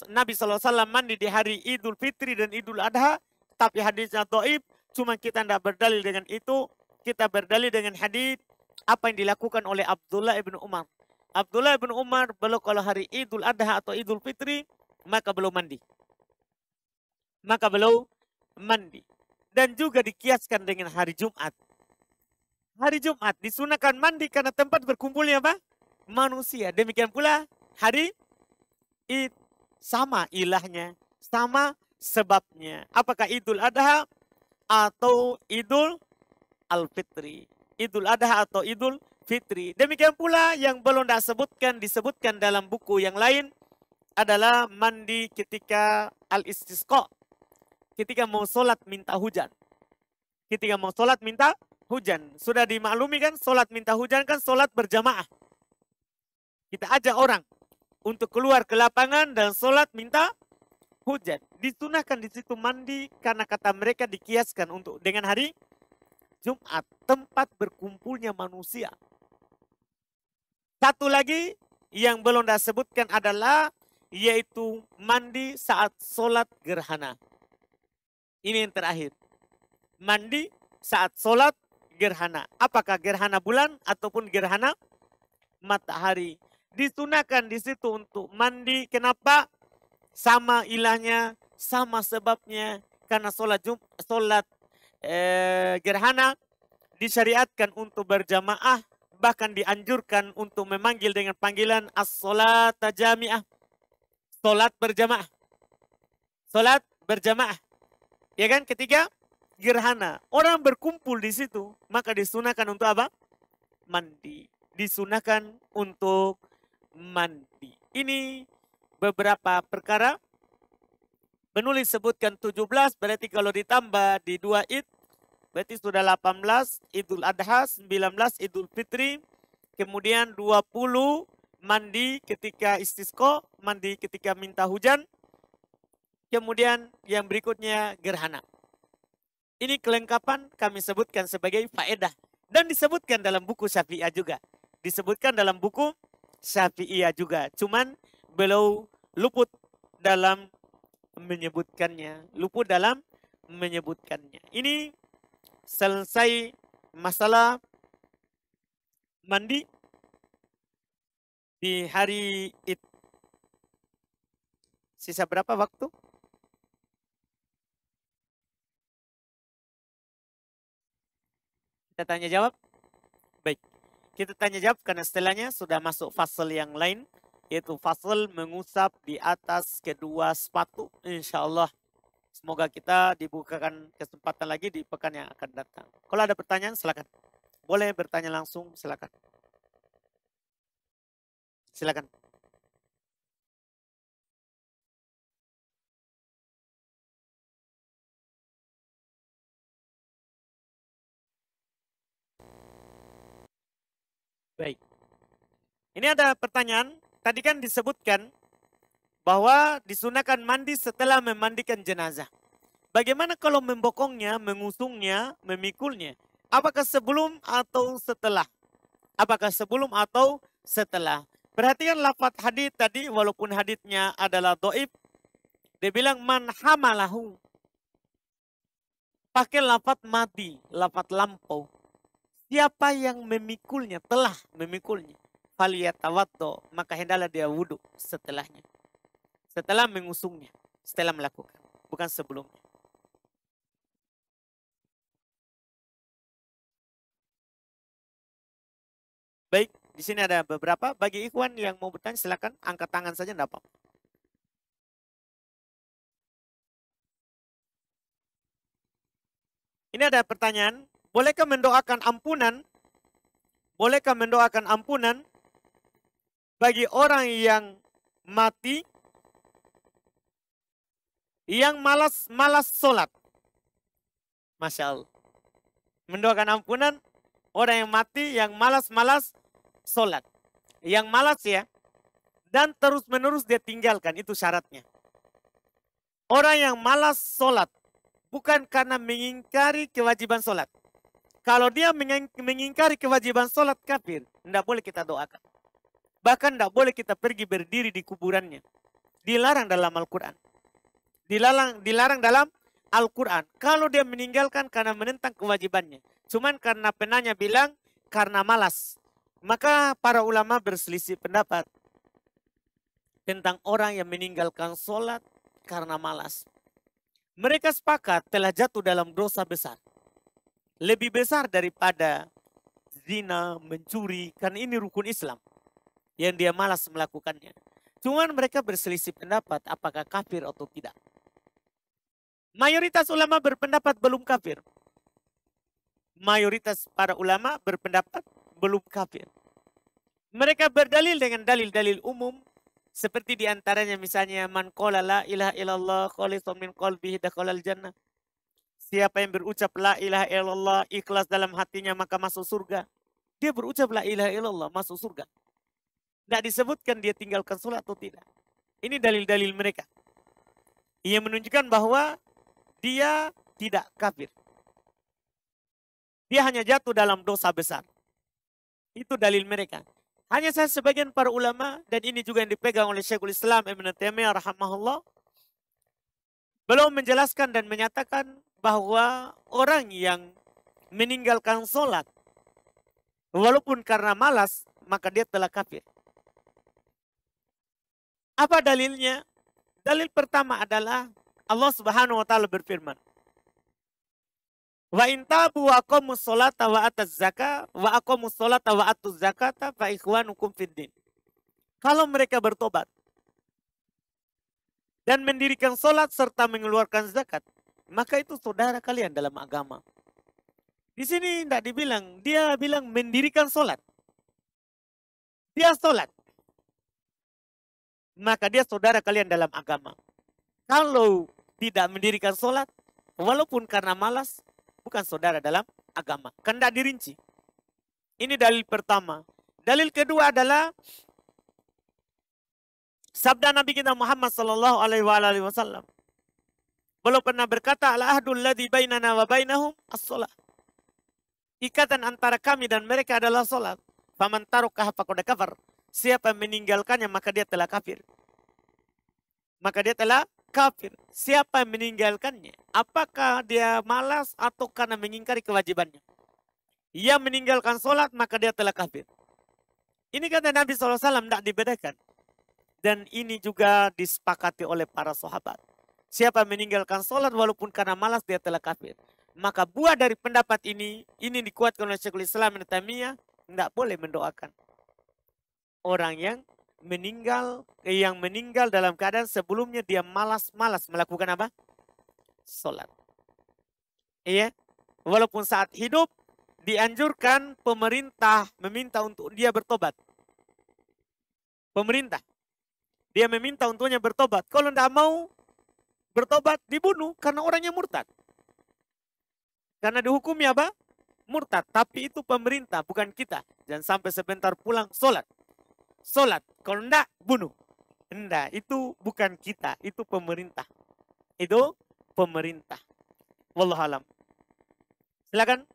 Nabi SAW mandi di hari Idul Fitri dan Idul Adha, tapi haditsnya dhaif. Cuma kita tidak berdalil dengan itu, kita berdalil dengan hadits apa yang dilakukan oleh Abdullah ibn Umar. Abdullah ibn Umar beliau kalau hari Idul Adha atau Idul Fitri maka beliau mandi. Maka beliau mandi. Dan juga dikiaskan dengan hari Jumat. Hari Jumat disunahkan mandi karena tempat berkumpulnya apa? Manusia. Demikian pula hari Id. Sama ilahnya. Sama sebabnya. Apakah Idul Adha atau Idul Al-Fitri. Idul Adha atau Idul Fitri. Demikian pula yang belum disebutkan dalam buku yang lain adalah mandi ketika al-istisqa. Ketika mau sholat minta hujan. Ketika mau sholat minta hujan. Sudah dimaklumi kan sholat minta hujan kan sholat berjamaah. Kita ajak orang untuk keluar ke lapangan dan sholat minta hujan. Disunahkan di situ mandi karena kata mereka dikiaskan untuk dengan hari Jumat. Tempat berkumpulnya manusia. Satu lagi yang belum disebutkan adalah yaitu mandi saat sholat gerhana. Ini yang terakhir. Mandi saat sholat gerhana. Apakah gerhana bulan ataupun gerhana matahari. Disunahkan di situ untuk mandi. Kenapa? Sama ilahnya, sama sebabnya. Karena sholat gerhana disyariatkan untuk berjamaah. Bahkan dianjurkan untuk memanggil dengan panggilan as-sholat jami'ah. Sholat berjamaah. Sholat berjamaah. Ya kan? Ketika gerhana. Orang berkumpul di situ. Maka disunahkan untuk apa? Mandi. Disunahkan untuk mandi. Ini beberapa perkara. Penulis sebutkan 17. Berarti kalau ditambah di 2 id. Berarti sudah 18. Idul Adha. 19 Idul Fitri. Kemudian 20 mandi ketika istisqa. Mandi ketika minta hujan. Kemudian yang berikutnya gerhana. Ini kelengkapan kami sebutkan sebagai faedah. Dan disebutkan dalam buku Syafi'iyah juga. Disebutkan dalam buku Syafi'iyah juga. Cuman beliau luput dalam menyebutkannya. Luput dalam menyebutkannya. Ini selesai masalah mandi di hari Id. Sisa berapa waktu? Kita tanya jawab? Baik. Kita tanya jawab karena setelahnya sudah masuk fasal yang lain. Yaitu fasal mengusap di atas kedua sepatu. Insya Allah. Semoga kita dibukakan kesempatan lagi di pekan yang akan datang. Kalau ada pertanyaan silakan. Boleh bertanya langsung silakan. Silakan. Baik. Ini ada pertanyaan. Tadi kan disebutkan bahwa disunahkan mandi setelah memandikan jenazah. Bagaimana kalau membokongnya, mengusungnya, memikulnya? Apakah sebelum atau setelah? Apakah sebelum atau setelah? Perhatikan lafaz hadits tadi walaupun haditsnya adalah dhaif Dia bilang man hamalahu. Pakai lafaz mati, lafaz lampau. Siapa yang memikulnya, telah memikulnya. Faliyatawaddo, maka hendaklah dia wudhu setelahnya. Setelah mengusungnya, setelah melakukan, bukan sebelumnya. Baik, di sini ada beberapa. Bagi ikhwan yang mau bertanya, silakan angkat tangan saja, enggak apa-apa. Ini ada pertanyaan, bolehkah mendoakan ampunan? Bolehkah mendoakan ampunan bagi orang yang mati, yang malas sholat? Masya Allah. Mendoakan ampunan orang yang mati, yang malas sholat. Yang malas ya, dan terus-menerus dia tinggalkan, itu syaratnya. Orang yang malas sholat, bukan karena mengingkari kewajiban sholat. Kalau dia mengingkari kewajiban sholat, kafir. Tidak boleh kita doakan. Bahkan tidak boleh kita pergi berdiri di kuburannya. Dilarang dalam Al-Quran. Dilarang dalam Al-Quran. Kalau dia meninggalkan karena menentang kewajibannya. Cuman karena penanya bilang karena malas. Maka para ulama berselisih pendapat tentang orang yang meninggalkan sholat karena malas. Mereka sepakat telah jatuh dalam dosa besar. Lebih besar daripada zina, mencuri. Karena ini rukun Islam. Yang dia malas melakukannya. Cuman mereka berselisih pendapat apakah kafir atau tidak. Mayoritas ulama berpendapat belum kafir. Mayoritas para ulama berpendapat belum kafir. Mereka berdalil dengan dalil-dalil umum. Seperti diantaranya misalnya man qala la ilaha illallah khalisan min qalbihi dakhalal jannah. Siapa yang berucap la ilaha illallah ikhlas dalam hatinya maka masuk surga. Dia berucap la ilaha illallah masuk surga. Tidak disebutkan dia tinggalkan sholat atau tidak. Ini dalil-dalil mereka. Ia menunjukkan bahwa dia tidak kafir. Dia hanya jatuh dalam dosa besar. Itu dalil mereka. Hanya saya sebagian para ulama, dan ini juga yang dipegang oleh Syekhul Islam Ibn Taimiyah rahimahullah, belum menjelaskan dan menyatakan bahwa orang yang meninggalkan sholat, walaupun karena malas, maka dia telah kafir. Apa dalilnya? Dalil pertama adalah Allah Subhanahu wa taala berfirman, wa in tabu wa aqamus sholata wa ataz zakata wa aqamus sholata wa atuz zakata fa ikhwanukum fiddin. Kalau mereka bertobat dan mendirikan sholat serta mengeluarkan zakat, maka itu saudara kalian dalam agama. Di sini tidak dibilang, dia bilang mendirikan sholat. Dia sholat, maka dia saudara kalian dalam agama. Kalau tidak mendirikan sholat, walaupun karena malas, bukan saudara dalam agama. Kan tidak dirinci. Ini dalil pertama. Dalil kedua adalah sabda Nabi kita Muhammad sallallahu alaihi wasallam. Beliau pernah berkata, al-ahdul ladzi bainana wa bainahum as-shalah. Ikatan antara kami dan mereka adalah salat. Faman tarakaha faqad kafar. Siapa yang meninggalkannya maka dia telah kafir. Maka dia telah kafir. Siapa yang meninggalkannya? Apakah dia malas atau karena mengingkari kewajibannya? Ia meninggalkan sholat maka dia telah kafir. Ini kata Nabi SAW tidak dibedakan. Dan ini juga disepakati oleh para sahabat. Siapa yang meninggalkan sholat walaupun karena malas dia telah kafir. Maka buah dari pendapat ini dikuatkan oleh Syekhul Islam Ibn Taimiyah, tidak boleh mendoakan orang yang meninggal dalam keadaan sebelumnya dia malas melakukan apa? Sholat. Iya. Walaupun saat hidup dianjurkan pemerintah meminta untuk dia bertobat. Pemerintah. Dia meminta untuknya bertobat. Kalau tidak mau bertobat dibunuh karena orangnya murtad. Karena dihukumi apa? Murtad. Tapi itu pemerintah bukan kita. Jangan sampai sebentar pulang sholat. Sholat. Kalau tidak bunuh. Enggak, itu bukan kita, itu pemerintah. Itu pemerintah. Wallahualam. Silakan.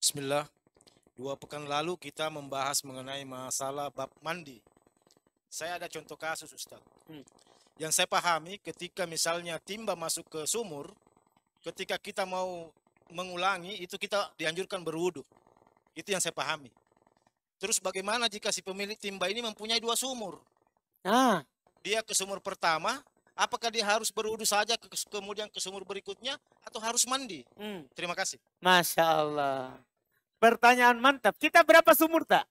Bismillah. 2 pekan lalu kita membahas mengenai masalah bab mandi. Saya ada contoh kasus, Ustaz. Yang saya pahami ketika misalnya timba masuk ke sumur, ketika kita mau mengulangi itu kita dianjurkan berwudu. Itu yang saya pahami. Terus bagaimana jika si pemilik timba ini mempunyai 2 sumur? Ah, Dia ke sumur pertama, apakah dia harus berwudu saja kemudian ke sumur berikutnya atau harus mandi? Terima kasih. Masya Allah. Pertanyaan mantap. Kita berapa sumur tak?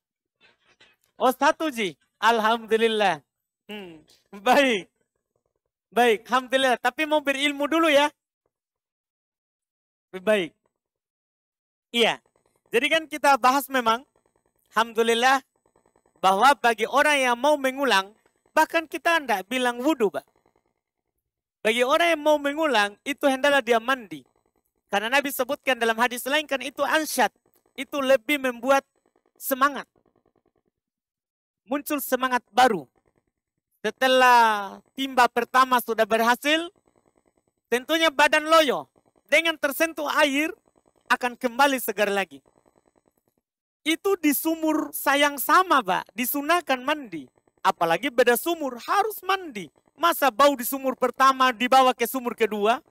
Oh 1 Ji. Alhamdulillah. Baik. Baik, Alhamdulillah. Tapi mau berilmu dulu ya. Baik. Iya. Jadi kan kita bahas memang. Alhamdulillah. Bahwa bagi orang yang mau mengulang. Bahkan kita tidak bilang wudhu, Pak. Bagi orang yang mau mengulang. Itu hendaklah dia mandi. Karena Nabi sebutkan dalam hadis lain kan itu ansyad. Itu lebih membuat semangat. Muncul semangat baru. Setelah timba pertama sudah berhasil, tentunya badan loyo dengan tersentuh air akan kembali segar lagi. Itu di sumur sayang sama, Pak. Disunahkan mandi. Apalagi beda sumur harus mandi. Masa bau di sumur pertama dibawa ke sumur kedua?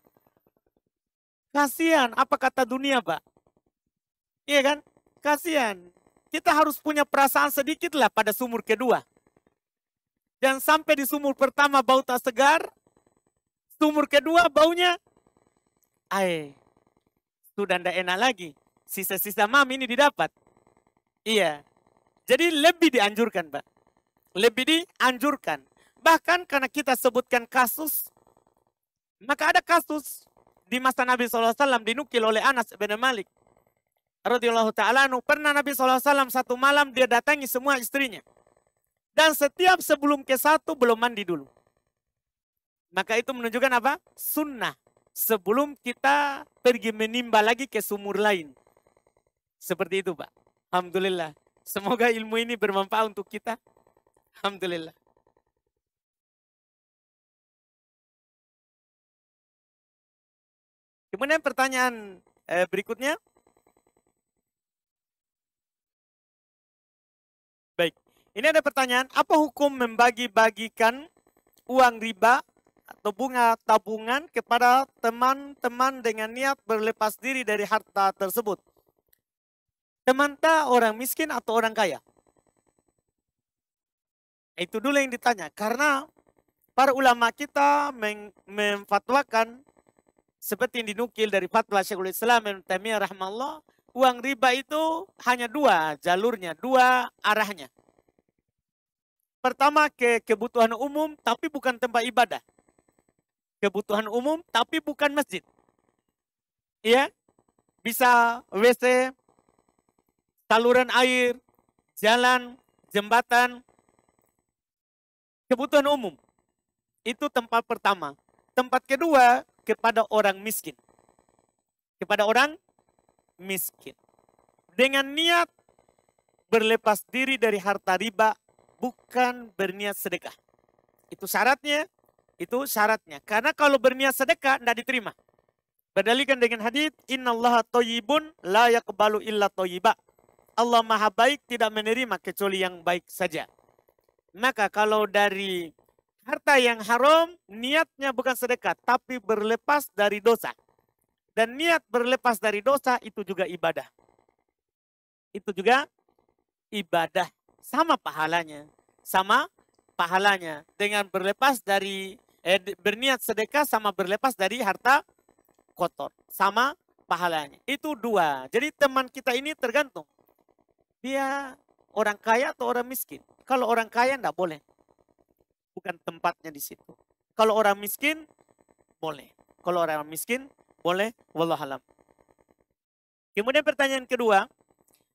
Kasihan, apa kata dunia, Pak? Iya kan? Kasihan. Kita harus punya perasaan sedikit lah pada sumur kedua. Dan sampai di sumur pertama bau tak segar, sumur kedua baunya, sudah tidak enak lagi. Sisa-sisa mam ini didapat. Iya. Jadi lebih dianjurkan, Pak. Lebih dianjurkan. Bahkan karena kita sebutkan kasus, maka ada kasus di masa Nabi SAW dinukil oleh Anas bin Malik radhiyallahu ta'ala anhu. Pernah Nabi SAW satu malam dia datangi semua istrinya. Dan setiap sebelum ke satu belum mandi dulu. Maka itu menunjukkan apa? Sunnah. Sebelum kita pergi menimba lagi ke sumur lain. Seperti itu, Pak. Alhamdulillah. Semoga ilmu ini bermanfaat untuk kita. Alhamdulillah. Kemudian pertanyaan berikutnya. Baik, ini ada pertanyaan, apa hukum membagi-bagikan uang riba atau bunga tabungan kepada teman-teman dengan niat berlepas diri dari harta tersebut? Teman tak orang miskin atau orang kaya? Itu dulu yang ditanya, karena para ulama kita memfatwakan seperti yang dinukil dari fatwa Syekhul Islam Ibnu Taimiyah rahimahullah, uang riba itu hanya 2 jalurnya, 2 arahnya. Pertama ke kebutuhan umum tapi bukan tempat ibadah. Kebutuhan umum tapi bukan masjid. Iya, bisa WC, saluran air, jalan, jembatan. Kebutuhan umum. Itu tempat pertama. Tempat kedua kepada orang miskin. Kepada orang miskin. Dengan niat berlepas diri dari harta riba, bukan berniat sedekah. Itu syaratnya. Itu syaratnya. Karena kalau berniat sedekah, tidak diterima. Berdalilkan dengan hadits, innallaha thayyibun la yaqbalu illa thayyiba. Allah maha baik, tidak menerima kecuali yang baik saja. Maka kalau dari harta yang haram, niatnya bukan sedekah, tapi berlepas dari dosa. Dan niat berlepas dari dosa itu juga ibadah. Itu juga ibadah. Sama pahalanya. Sama pahalanya. Dengan berlepas dari, berniat sedekah sama berlepas dari harta kotor. Sama pahalanya. Itu 2. Jadi teman kita ini tergantung. Dia orang kaya atau orang miskin. Kalau orang kaya tidak boleh. Bukan tempatnya di situ. Kalau orang miskin, boleh. Kalau orang miskin, boleh. Wallahualam. Kemudian pertanyaan kedua.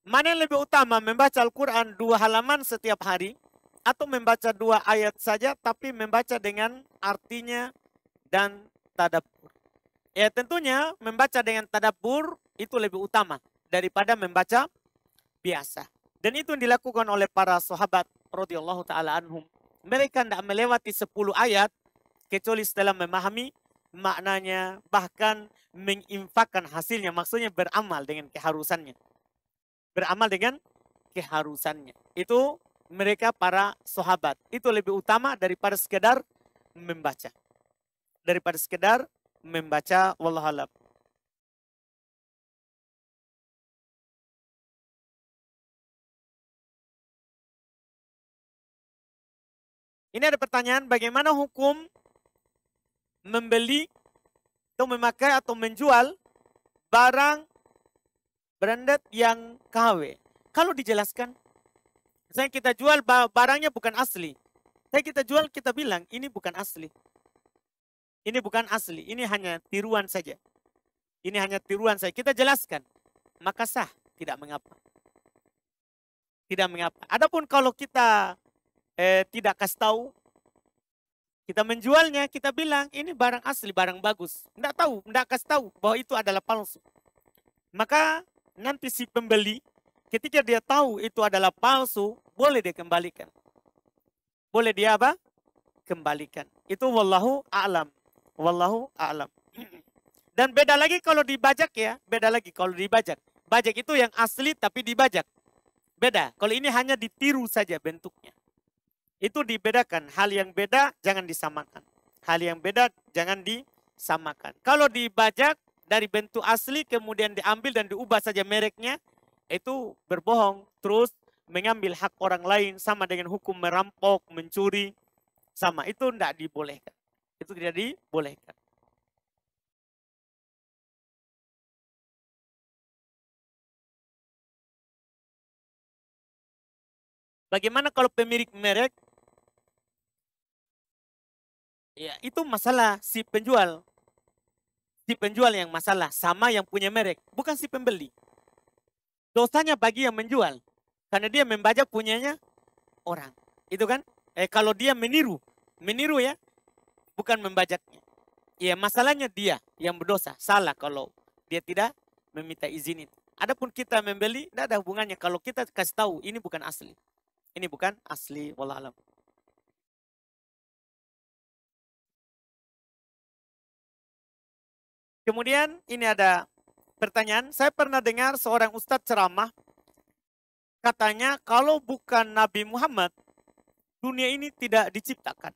Mana yang lebih utama, membaca Al-Quran 2 halaman setiap hari, atau membaca 2 ayat saja, tapi membaca dengan artinya dan tadabbur? Ya tentunya membaca dengan tadabbur itu lebih utama daripada membaca biasa. Dan itu yang dilakukan oleh para sahabat radhiyallahu ta'ala anhum. Mereka tidak melewati 10 ayat, kecuali setelah memahami maknanya, bahkan menginfakkan hasilnya, maksudnya beramal dengan keharusannya. Beramal dengan keharusannya. Itu mereka para sahabat. Itu lebih utama daripada sekedar membaca. Daripada sekedar membaca, wallahualam. Ini ada pertanyaan, bagaimana hukum membeli atau memakai atau menjual barang branded yang KW? Kalau dijelaskan, misalnya kita jual barangnya bukan asli. Tapi kita jual, kita bilang ini bukan asli. Ini bukan asli, ini hanya tiruan saja. Ini hanya tiruan saja. Kita jelaskan, maka sah, tidak mengapa. Tidak mengapa. Adapun kalau kita tidak kasih tahu, kita menjualnya, kita bilang ini barang asli, barang bagus. Tidak kasih tahu bahwa itu adalah palsu. Maka nanti si pembeli, ketika dia tahu itu adalah palsu, boleh dia kembalikan. Boleh dia apa? Kembalikan. Itu wallahu a'lam. Wallahu a'lam. Dan beda lagi kalau dibajak ya, beda lagi kalau dibajak. Bajak itu yang asli tapi dibajak. Beda. Kalau ini hanya ditiru saja bentuknya. Itu dibedakan. Hal yang beda jangan disamakan. Hal yang beda jangan disamakan. Kalau dibajak dari bentuk asli kemudian diambil dan diubah saja mereknya, itu berbohong. Terus mengambil hak orang lain, sama dengan hukum merampok, mencuri. Sama, itu tidak dibolehkan. Itu tidak dibolehkan. Bagaimana kalau pemilik merek? Ya, itu masalah si penjual. Si penjual yang masalah sama yang punya merek, bukan si pembeli. Dosanya bagi yang menjual, karena dia membajak punyanya orang. Itu kan? Kalau dia meniru ya, bukan membajaknya. Ya, masalahnya dia yang berdosa, salah kalau dia tidak meminta izin itu. Adapun kita membeli, tidak ada hubungannya. Kalau kita kasih tahu, ini bukan asli. Ini bukan asli, wallahualam. Kemudian ini ada pertanyaan, saya pernah dengar seorang ustadz ceramah, katanya kalau bukan Nabi Muhammad, dunia ini tidak diciptakan.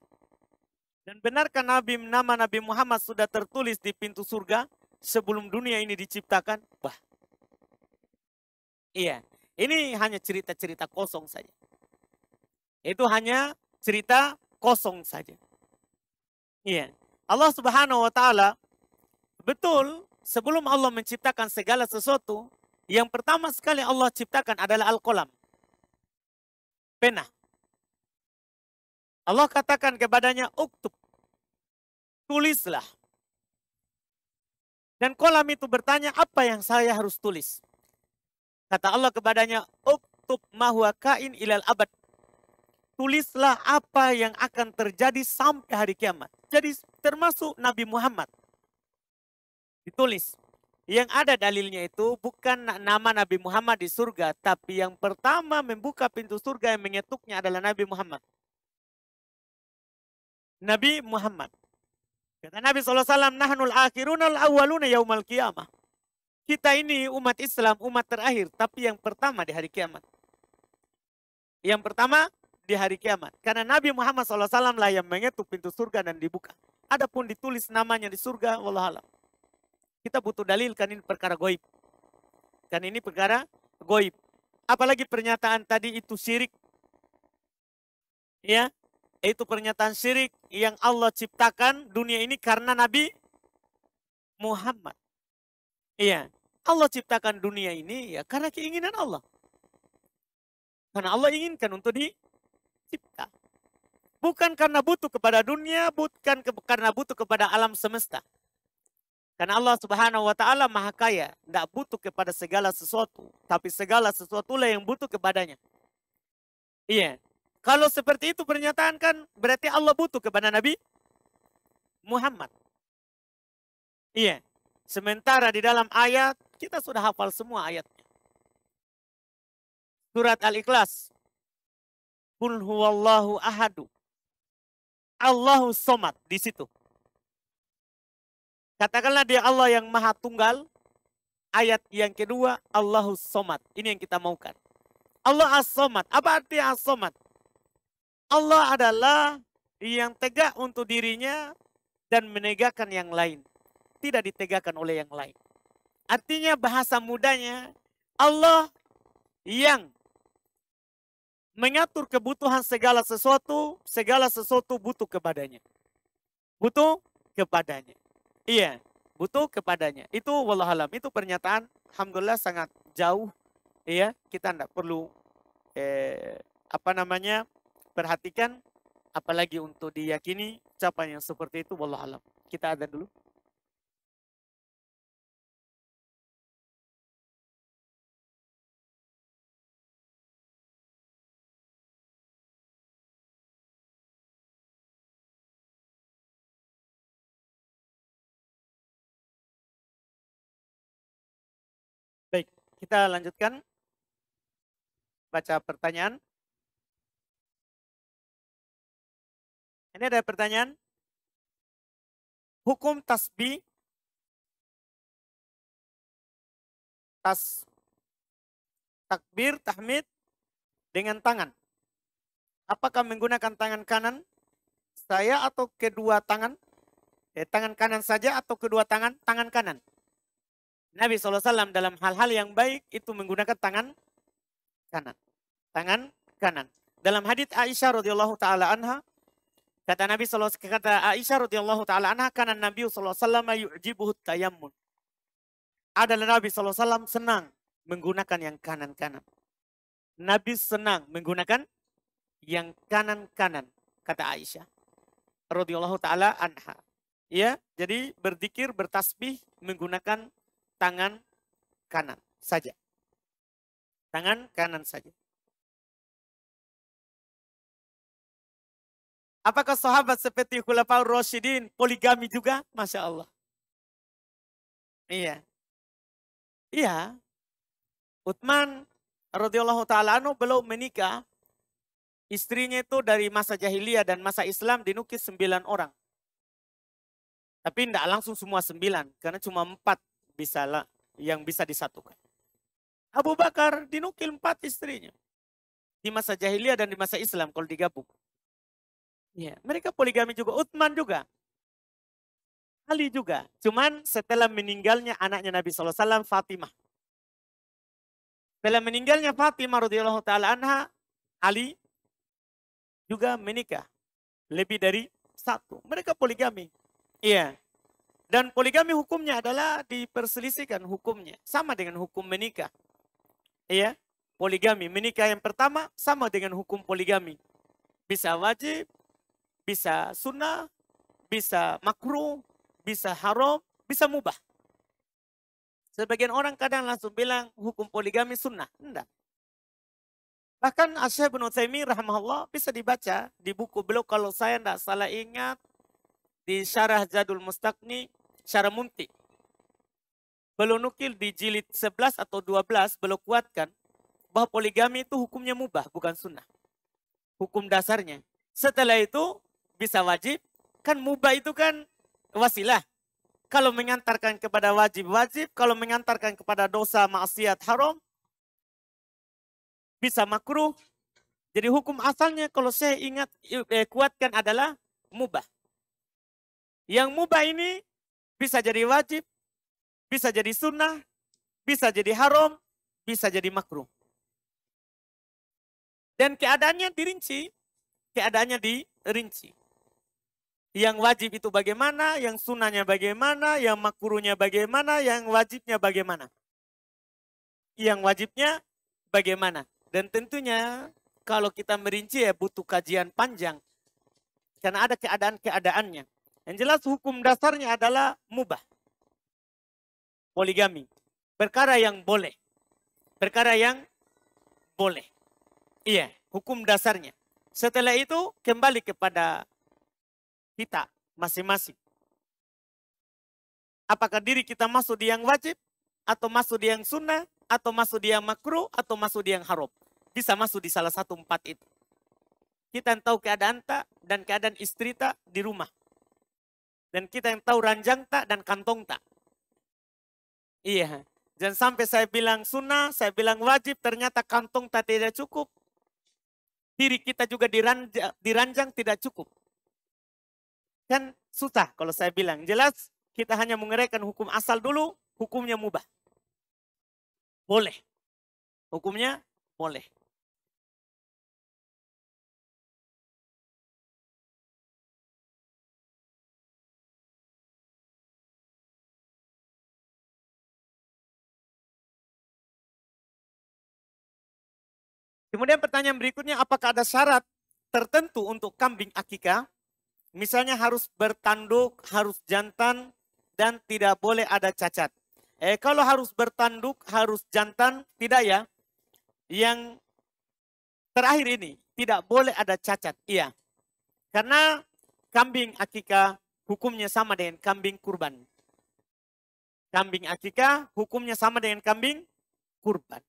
Dan benarkah nama Nabi Muhammad sudah tertulis di pintu surga sebelum dunia ini diciptakan? Wah, iya, ini hanya cerita-cerita kosong saja. Itu hanya cerita kosong saja. Iya, Allah Subhanahu wa Ta'ala, betul, sebelum Allah menciptakan segala sesuatu, yang pertama sekali Allah ciptakan adalah Al-Qalam. Pena. Allah katakan kepadanya, uktub. Tulislah. Dan kolam itu bertanya, apa yang saya harus tulis? Kata Allah kepadanya, uktub ma huwa kain ilal abad. Tulislah apa yang akan terjadi sampai hari kiamat. Jadi termasuk Nabi Muhammad. Ditulis. Yang ada dalilnya itu bukan nama Nabi Muhammad di surga, tapi yang pertama membuka pintu surga yang mengetuknya adalah Nabi Muhammad. Nabi Muhammad. Kata Nabi SAW, nahnul akhirunal awwaluna yaumal qiyamah. Kita ini umat Islam, umat terakhir, tapi yang pertama di hari kiamat. Yang pertama di hari kiamat. Karena Nabi Muhammad SAW lah yang mengetuk pintu surga dan dibuka. Adapun ditulis namanya di surga, wallahualam. Kita butuh dalil, kan ini perkara goib. Kan ini perkara goib. Apalagi pernyataan tadi itu syirik. Ya, itu pernyataan syirik yang Allah ciptakan dunia ini karena Nabi Muhammad. Iya, Allah ciptakan dunia ini ya karena keinginan Allah. Karena Allah inginkan untuk dicipta. Bukan karena butuh kepada dunia, bukan karena butuh kepada alam semesta. Karena Allah Subhanahu wa Ta'ala Maha Kaya, tidak butuh kepada segala sesuatu, tapi segala sesuatu lah yang butuh kepadanya. Iya. Kalau seperti itu pernyataan kan berarti Allah butuh kepada Nabi Muhammad. Iya. Sementara di dalam ayat kita sudah hafal semua ayatnya. Surat Al-Ikhlas. Qul huwallahu ahadu. Allahu somad di situ. Katakanlah dia Allah yang maha tunggal, ayat yang kedua, Allahus Somad. Ini yang kita maukan. Allah As-Somad. Apa arti As-Somad? Allah adalah yang tegak untuk dirinya dan menegakkan yang lain. Tidak ditegakkan oleh yang lain. Artinya bahasa mudanya, Allah yang mengatur kebutuhan segala sesuatu butuh kepadanya. Butuh kepadanya. Iya, butuh kepadanya. Itu wallahualam, itu pernyataan alhamdulillah sangat jauh. Iya, kita tidak perlu perhatikan, apalagi untuk diyakini ucapan yang seperti itu, wallahualam. Kita ada dulu. Baik, kita lanjutkan baca pertanyaan. Ini ada pertanyaan. Hukum tasbih, takbir, tahmid dengan tangan. Apakah menggunakan tangan kanan saya atau kedua tangan? Tangan kanan saja atau kedua tangan? Tangan kanan. Nabi SAW dalam hal-hal yang baik itu menggunakan tangan kanan. Tangan kanan. Dalam hadits Aisyah radhiyallahu taala anha, kata Nabi SAW, kata Aisyah radhiyallahu taala anha, karena Nabi SAW yu'jibuhu tayammun. Adalah Nabi SAW senang menggunakan yang kanan-kanan. Nabi senang menggunakan yang kanan-kanan, kata Aisyah radhiyallahu taala anha. Ya, jadi berzikir, bertasbih menggunakan tangan kanan saja. Tangan kanan saja. Apakah sahabat seperti Khulafaur Rasyidin poligami juga? Masya Allah. Iya. Iya. Utsman radhiyallahu taala anhu belum menikah. Istrinya itu dari masa jahiliyah dan masa Islam dinukis 9 orang. Tapi tidak langsung semua 9. Karena cuma 4 yang bisa disatukan. Abu Bakar dinukil 4 istrinya. Di masa jahiliyah dan di masa Islam kalau digabung. Ya, mereka poligami juga. Utsman juga. Ali juga. Cuman setelah meninggalnya anaknya Nabi SAW, Fatimah. Setelah meninggalnya Fatimah radhiyallahu taala anha, Ali juga menikah. Lebih dari 1. Mereka poligami. Iya. Dan poligami hukumnya adalah diperselisihkan hukumnya. Sama dengan hukum menikah. Iya. Poligami. Menikah yang pertama sama dengan hukum poligami. Bisa wajib, bisa sunnah, bisa makruh, bisa haram, bisa mubah. Sebagian orang kadang langsung bilang hukum poligami sunnah. Enggak. Bahkan Syekh bin Utsaimin rahimahullah bisa dibaca di buku beliau, kalau saya tidak salah ingat, di Syarah Zadul Mustaqni, Syarah Mumti. Beliau nukil di jilid 11 atau 12, beliau kuatkan bahwa poligami itu hukumnya mubah, bukan sunnah. Hukum dasarnya. Setelah itu bisa wajib, kan mubah itu kan wasilah. Kalau mengantarkan kepada wajib-wajib, kalau mengantarkan kepada dosa maksiat haram, bisa makruh. Jadi hukum asalnya kalau saya ingat kuatkan adalah mubah. Yang mubah ini bisa jadi wajib, bisa jadi sunnah, bisa jadi haram, bisa jadi makruh. Dan keadaannya dirinci. Yang wajib itu bagaimana, yang sunnahnya bagaimana, yang makruhnya bagaimana, yang wajibnya bagaimana. Yang wajibnya bagaimana. Dan tentunya kalau kita merinci ya butuh kajian panjang. Karena ada keadaan-keadaannya. Yang jelas hukum dasarnya adalah mubah. Poligami. Perkara yang boleh. Perkara yang boleh. Iya, hukum dasarnya. Setelah itu kembali kepada kita masing-masing. Apakah diri kita masuk di yang wajib, atau masuk di yang sunnah, atau masuk di yang makruh, atau masuk di yang haram. Bisa masuk di salah satu 4 itu. Kita yang tahu keadaan tak dan keadaan istri tak di rumah. Dan kita yang tahu ranjang tak dan kantong tak. Iya. Jangan sampai saya bilang sunnah, saya bilang wajib, ternyata kantong tak tidak cukup. Diri kita juga diranjang tidak cukup. Kan susah kalau saya bilang. Jelas kita hanya mengeraikan hukum asal dulu, hukumnya mubah. Boleh. Hukumnya boleh. Kemudian pertanyaan berikutnya, apakah ada syarat tertentu untuk kambing akikah? Misalnya harus bertanduk, harus jantan, dan tidak boleh ada cacat. Kalau harus bertanduk, harus jantan, tidak ya. Yang terakhir ini, tidak boleh ada cacat. Iya. Karena kambing akikah hukumnya sama dengan kambing kurban. Kambing akikah hukumnya sama dengan kambing kurban.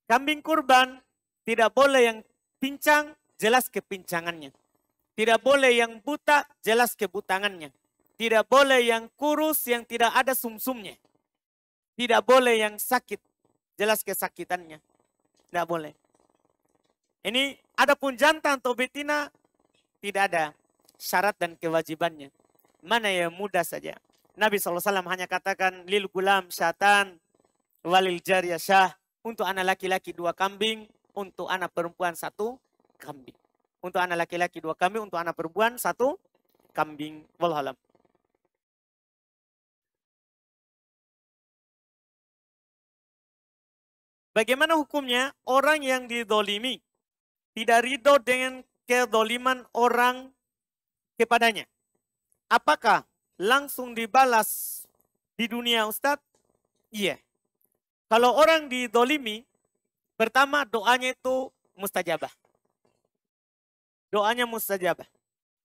Kambing kurban tidak boleh yang pincang, jelas kepincangannya. Tidak boleh yang buta, jelas kebutangannya. Tidak boleh yang kurus, yang tidak ada sumsumnya. Tidak boleh yang sakit, jelas kesakitannya. Tidak boleh. Ini adapun jantan atau betina, tidak ada syarat dan kewajibannya. Mana yang mudah saja. Nabi SAW hanya katakan, lil gulam syatan, walil jariyah syah. Untuk anak laki-laki 2 kambing, untuk anak perempuan 1 kambing. Untuk anak laki-laki 2 kambing, untuk anak perempuan 1 kambing. Wallahualam. Bagaimana hukumnya orang yang didolimi, tidak ridho dengan kedoliman orang kepadanya? Apakah langsung dibalas di dunia, Ustadz? Iya. Kalau orang didolimi, pertama doanya itu mustajabah. Doanya mustajabah.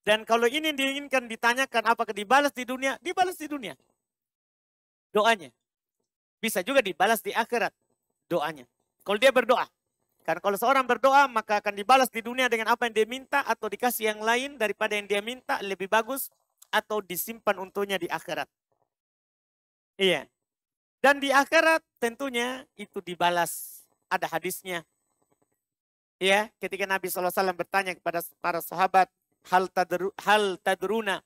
Dan kalau ini diinginkan ditanyakan apakah dibalas di dunia, dibalas di dunia. Doanya. Bisa juga dibalas di akhirat. Doanya. Kalau dia berdoa. Karena kalau seorang berdoa maka akan dibalas di dunia dengan apa yang dia minta atau dikasih yang lain daripada yang dia minta lebih bagus atau disimpan untuknya di akhirat. Iya. Dan di akhirat tentunya itu dibalas. Ada hadisnya. Ya, ketika Nabi SAW bertanya kepada para sahabat, hal tadruna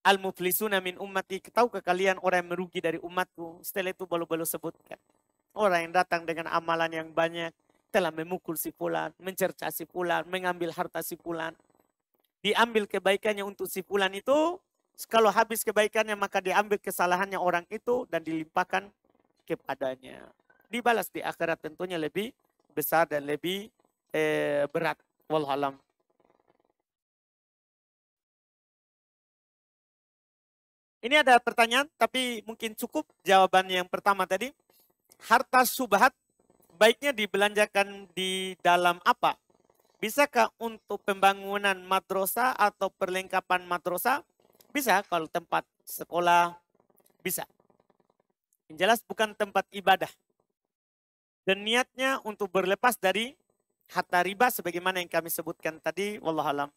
al-muflisuna min ummati, tahukah kalian orang yang merugi dari umatku? Setelah itu baru sebutkan. Orang yang datang dengan amalan yang banyak, telah memukul si fulan, mencerca si fulan, mengambil harta si fulan. Diambil kebaikannya untuk si fulan itu, kalau habis kebaikannya maka diambil kesalahannya orang itu dan dilimpahkan kepadanya. Dibalas di akhirat tentunya lebih besar dan lebih berat. Wallahualam. Ini ada pertanyaan, tapi mungkin cukup jawaban yang pertama tadi. Harta syubhat baiknya dibelanjakan di dalam apa? Bisakah untuk pembangunan madrasah atau perlengkapan madrasah? Bisa kalau tempat sekolah, bisa. Yang jelas bukan tempat ibadah. Dan niatnya untuk berlepas dari harta riba sebagaimana yang kami sebutkan tadi. Wallahualam.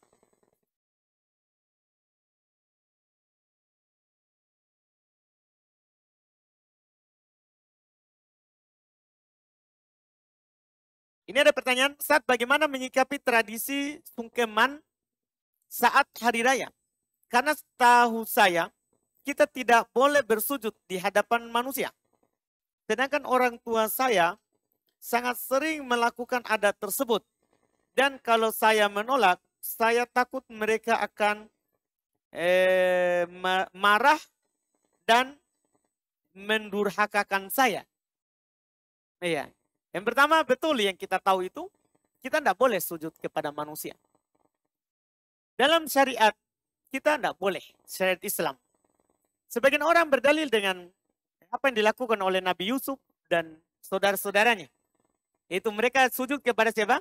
Ini ada pertanyaan, Ustaz, bagaimana menyikapi tradisi sungkeman saat hari raya? Karena setahu saya, kita tidak boleh bersujud di hadapan manusia. Sedangkan orang tua saya sangat sering melakukan adat tersebut. Dan kalau saya menolak, saya takut mereka akan marah dan mendurhakakan saya. Iya. Yang pertama betul yang kita tahu itu, kita tidak boleh sujud kepada manusia. Dalam syariat, kita tidak boleh, syariat Islam. Sebagian orang berdalil dengan apa yang dilakukan oleh Nabi Yusuf dan saudara-saudaranya. Itu mereka sujud kepada siapa?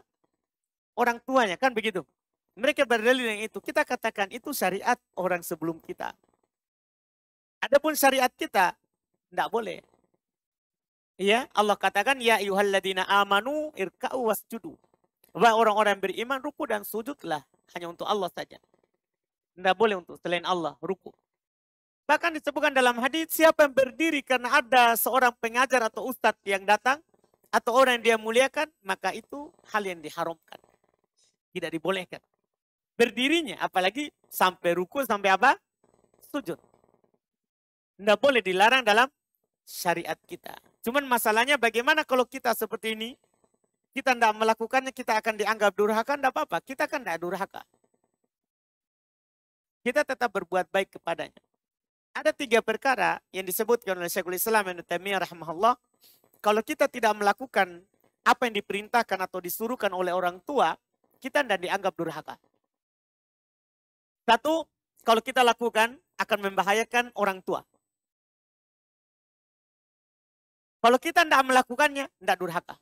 Orang tuanya, kan begitu. Mereka berdalil yang itu. Kita katakan itu syariat orang sebelum kita. Adapun syariat kita, tidak boleh. Ya, Allah katakan, ya ayyuhalladzina amanu irka'u wasjudu. Wahai orang-orang yang beriman, ruku dan sujudlah hanya untuk Allah saja. Tidak boleh untuk selain Allah, ruku. Bahkan disebutkan dalam hadis, siapa yang berdiri karena ada seorang pengajar atau ustadz yang datang, atau orang yang dia muliakan, maka itu hal yang diharamkan. Tidak dibolehkan. Berdirinya, apalagi sampai ruku, sampai apa? Sujud. Tidak boleh, dilarang dalam syariat kita. Cuman masalahnya bagaimana kalau kita seperti ini, kita tidak melakukannya, kita akan dianggap durhaka, tidak apa-apa. Kita kan tidak durhaka. Kita tetap berbuat baik kepadanya. Ada 3 perkara yang disebutkan oleh Syekhul Islam Ibnu Taimiyah rahimahullah. Kalau kita tidak melakukan apa yang diperintahkan atau disuruhkan oleh orang tua, kita tidak dianggap durhaka. 1, kalau kita lakukan akan membahayakan orang tua. Kalau kita tidak melakukannya, tidak durhaka.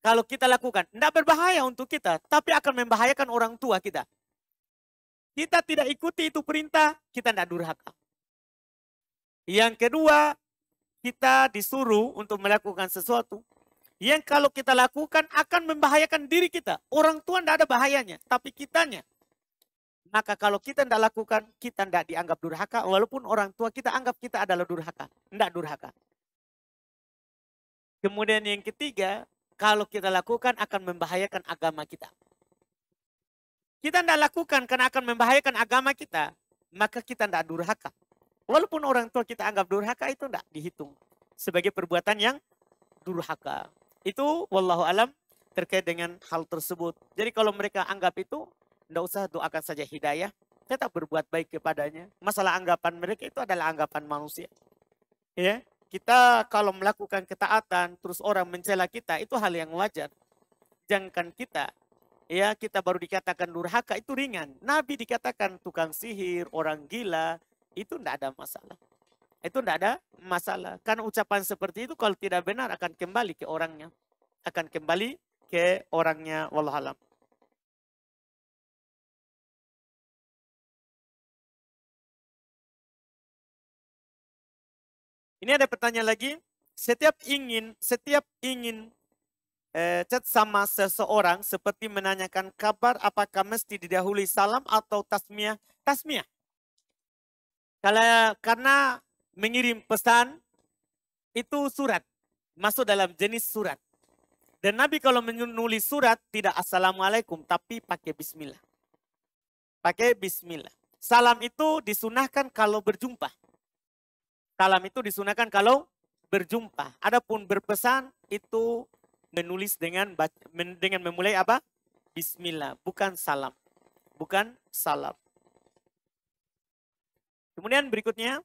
Kalau kita lakukan, tidak berbahaya untuk kita, tapi akan membahayakan orang tua kita. Kita tidak ikuti itu perintah, kita tidak durhaka. Yang kedua, kita disuruh untuk melakukan sesuatu yang kalau kita lakukan akan membahayakan diri kita. Orang tua tidak ada bahayanya, tapi kitanya. Maka kalau kita tidak lakukan, kita tidak dianggap durhaka, walaupun orang tua kita anggap kita adalah durhaka. Tidak durhaka. Kemudian yang ketiga, kalau kita lakukan akan membahayakan agama kita. Kita tidak lakukan karena akan membahayakan agama kita, maka kita tidak durhaka. Walaupun orang tua kita anggap durhaka, itu tidak dihitung sebagai perbuatan yang durhaka. Itu wallahu alam terkait dengan hal tersebut. Jadi kalau mereka anggap itu, tidak usah, doakan saja hidayah, tetap berbuat baik kepadanya. Masalah anggapan mereka itu adalah anggapan manusia. Ya, kita kalau melakukan ketaatan, terus orang mencela kita, itu hal yang wajar. Jangan kita, ya kita baru dikatakan durhaka, itu ringan. Nabi dikatakan tukang sihir, orang gila, itu tidak ada masalah. Itu tidak ada masalah. Karena ucapan seperti itu kalau tidak benar akan kembali ke orangnya. Akan kembali ke orangnya. Wallahualam. Ini ada pertanyaan lagi. Setiap ingin chat sama seseorang seperti menanyakan kabar, apakah mesti didahului salam atau tasmiyah? Tasmiyah. Karena mengirim pesan itu surat, masuk dalam jenis surat. Dan Nabi kalau menulis surat tidak assalamualaikum, tapi pakai bismillah. Pakai bismillah. Salam itu disunahkan kalau berjumpa. Salam itu disunahkan kalau berjumpa. Adapun berpesan itu menulis dengan memulai apa? Bismillah, bukan salam. Bukan salam. Kemudian berikutnya.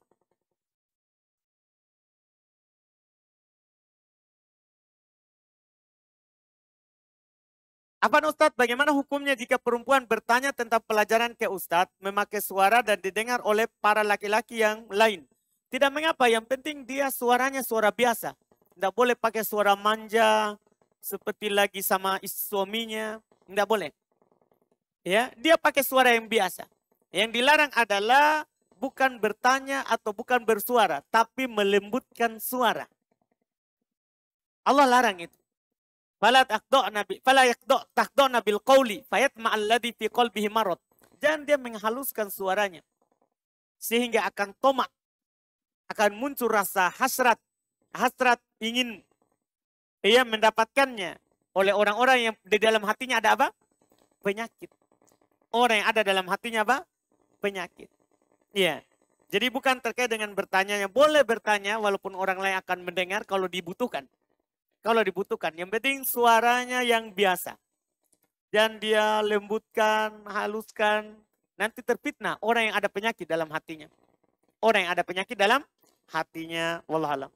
Apa Ustadz, bagaimana hukumnya jika perempuan bertanya tentang pelajaran ke Ustadz, memakai suara dan didengar oleh para laki-laki yang lain? Tidak mengapa, yang penting dia suaranya suara biasa. Tidak boleh pakai suara manja, seperti lagi sama suaminya. Tidak boleh. Ya, dia pakai suara yang biasa. Yang dilarang adalah bukan bertanya atau bukan bersuara, tapi melembutkan suara. Allah larang itu. Fala yakhda'na bil qawli fayatma alladhi fi qalbihi marad. Jangan dia menghaluskan suaranya sehingga akan tomak, akan muncul rasa hasrat ingin ia mendapatkannya oleh orang-orang yang di dalam hatinya ada apa? Penyakit. Orang yang ada dalam hatinya apa? Penyakit. Iya. Jadi bukan terkait dengan bertanya, boleh bertanya walaupun orang lain akan mendengar kalau dibutuhkan. Kalau dibutuhkan, yang penting suaranya yang biasa. Dan dia lembutkan, haluskan, nanti terfitnah orang yang ada penyakit dalam hatinya. Orang yang ada penyakit dalam hatinya, wallahualam.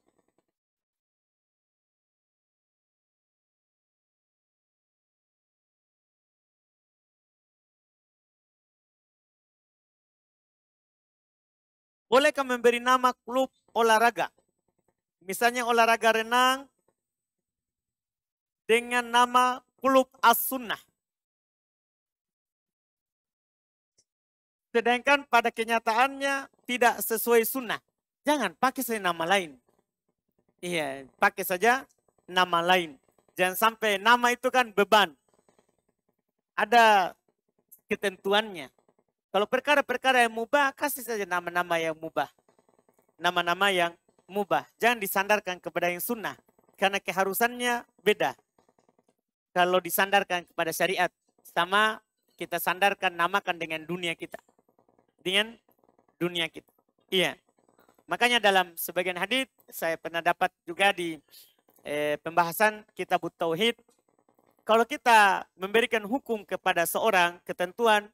Bolehkah memberi nama klub olahraga? Misalnya olahraga renang dengan nama klub as-sunnah. Sedangkan pada kenyataannya tidak sesuai sunnah. Jangan pakai saja nama lain. Iya, pakai saja nama lain. Jangan sampai nama itu kan beban. Ada ketentuannya. Kalau perkara-perkara yang mubah, kasih saja nama-nama yang mubah. Nama-nama yang mubah. Jangan disandarkan kepada yang sunnah. Karena keharusannya beda. Kalau disandarkan kepada syariat. Sama kita sandarkan namakan dengan dunia kita. Dengan dunia kita. Iya. Makanya dalam sebagian hadis saya pernah dapat juga di pembahasan kitab Tauhid. Kalau kita memberikan hukum kepada seorang ketentuan,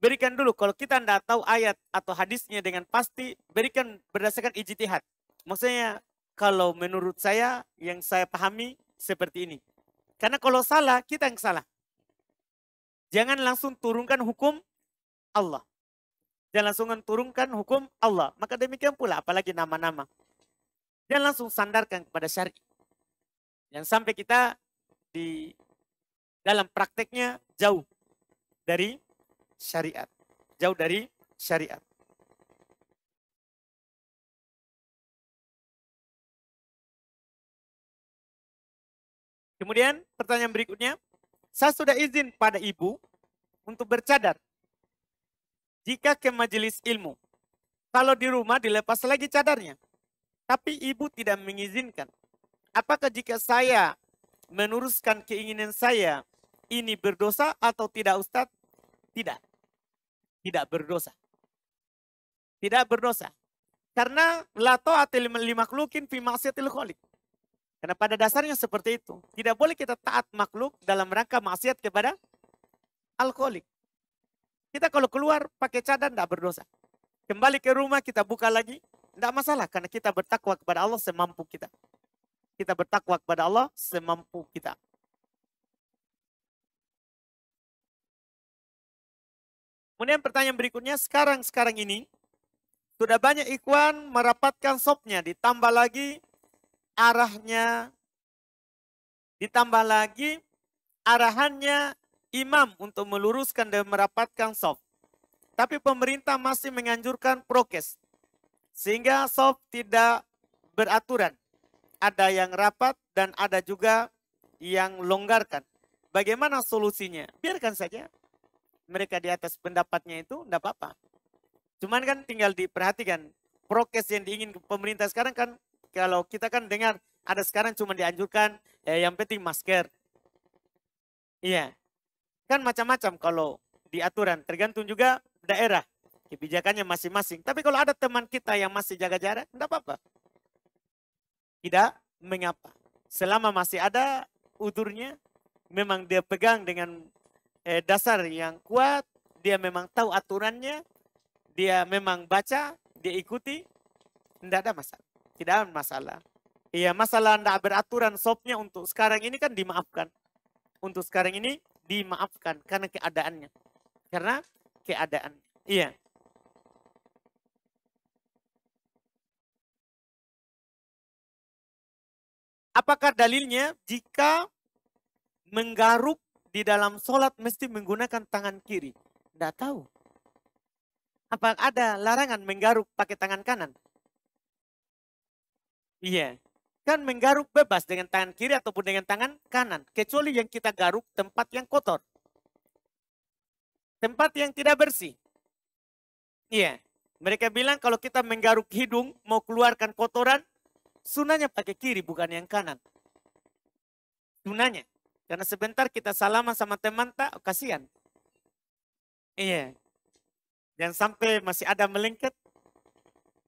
berikan dulu. Kalau kita tidak tahu ayat atau hadisnya dengan pasti, berikan berdasarkan ijtihad. Maksudnya kalau menurut saya yang saya pahami seperti ini. Karena kalau salah, kita yang salah. Jangan langsung turunkan hukum Allah. Jangan langsung turunkan hukum Allah. Maka demikian pula apalagi nama-nama. Jangan langsung sandarkan kepada syariat. Yang sampai kita di dalam prakteknya jauh dari syariat. Jauh dari syariat. Kemudian pertanyaan berikutnya. Saya sudah izin pada ibu untuk bercadar. Jika ke majelis ilmu. Kalau di rumah dilepas lagi cadarnya. Tapi ibu tidak mengizinkan. Apakah jika saya meneruskan keinginan saya ini berdosa atau tidak Ustadz? Tidak. Tidak berdosa. Tidak berdosa. Karena la ta'ata li makhluqin fi ma'siyatil khaliq. Karena pada dasarnya seperti itu. Tidak boleh kita taat makhluk dalam rangka maksiat kepada al-khaliq. Kita kalau keluar pakai cadar tidak berdosa. Kembali ke rumah kita buka lagi. Tidak masalah karena kita bertakwa kepada Allah semampu kita. Kita bertakwa kepada Allah semampu kita. Kemudian pertanyaan berikutnya, sekarang ini sudah banyak ikhwan merapatkan sopnya, ditambah lagi arahnya, ditambah lagi arahannya imam untuk meluruskan dan merapatkan sop. Tapi pemerintah masih menganjurkan prokes, sehingga sop tidak beraturan. Ada yang rapat dan ada juga yang longgarkan. Bagaimana solusinya? Biarkan saja. Mereka di atas pendapatnya itu tidak apa-apa. Cuman kan tinggal diperhatikan. Prokes yang diingin pemerintah sekarang kan, kalau kita kan dengar ada sekarang cuma dianjurkan yang penting masker. Iya. Kan macam-macam kalau diaturan. Tergantung juga daerah. Kebijakannya masing-masing. Tapi kalau ada teman kita yang masih jaga jarak, tidak apa-apa. Tidak mengapa. Selama masih ada udurnya, memang dia pegang dengan dasar yang kuat, dia memang tahu aturannya, dia memang baca, dia ikuti, tidak ada masalah. Tidak ada masalah. Iya, masalah tidak beraturan sopnya untuk sekarang ini kan dimaafkan. Untuk sekarang ini dimaafkan karena keadaannya. Karena keadaan. Iya. Apakah dalilnya jika menggaruk di dalam sholat mesti menggunakan tangan kiri? Tidak tahu. Apa ada larangan menggaruk pakai tangan kanan? Iya. Kan menggaruk bebas dengan tangan kiri ataupun dengan tangan kanan. Kecuali yang kita garuk tempat yang kotor. Tempat yang tidak bersih. Iya. Mereka bilang kalau kita menggaruk hidung mau keluarkan kotoran, sunahnya pakai kiri bukan yang kanan. Sunahnya. Karena sebentar kita salaman sama teman tak, kasihan. Iya. Jangan sampai masih ada melengket.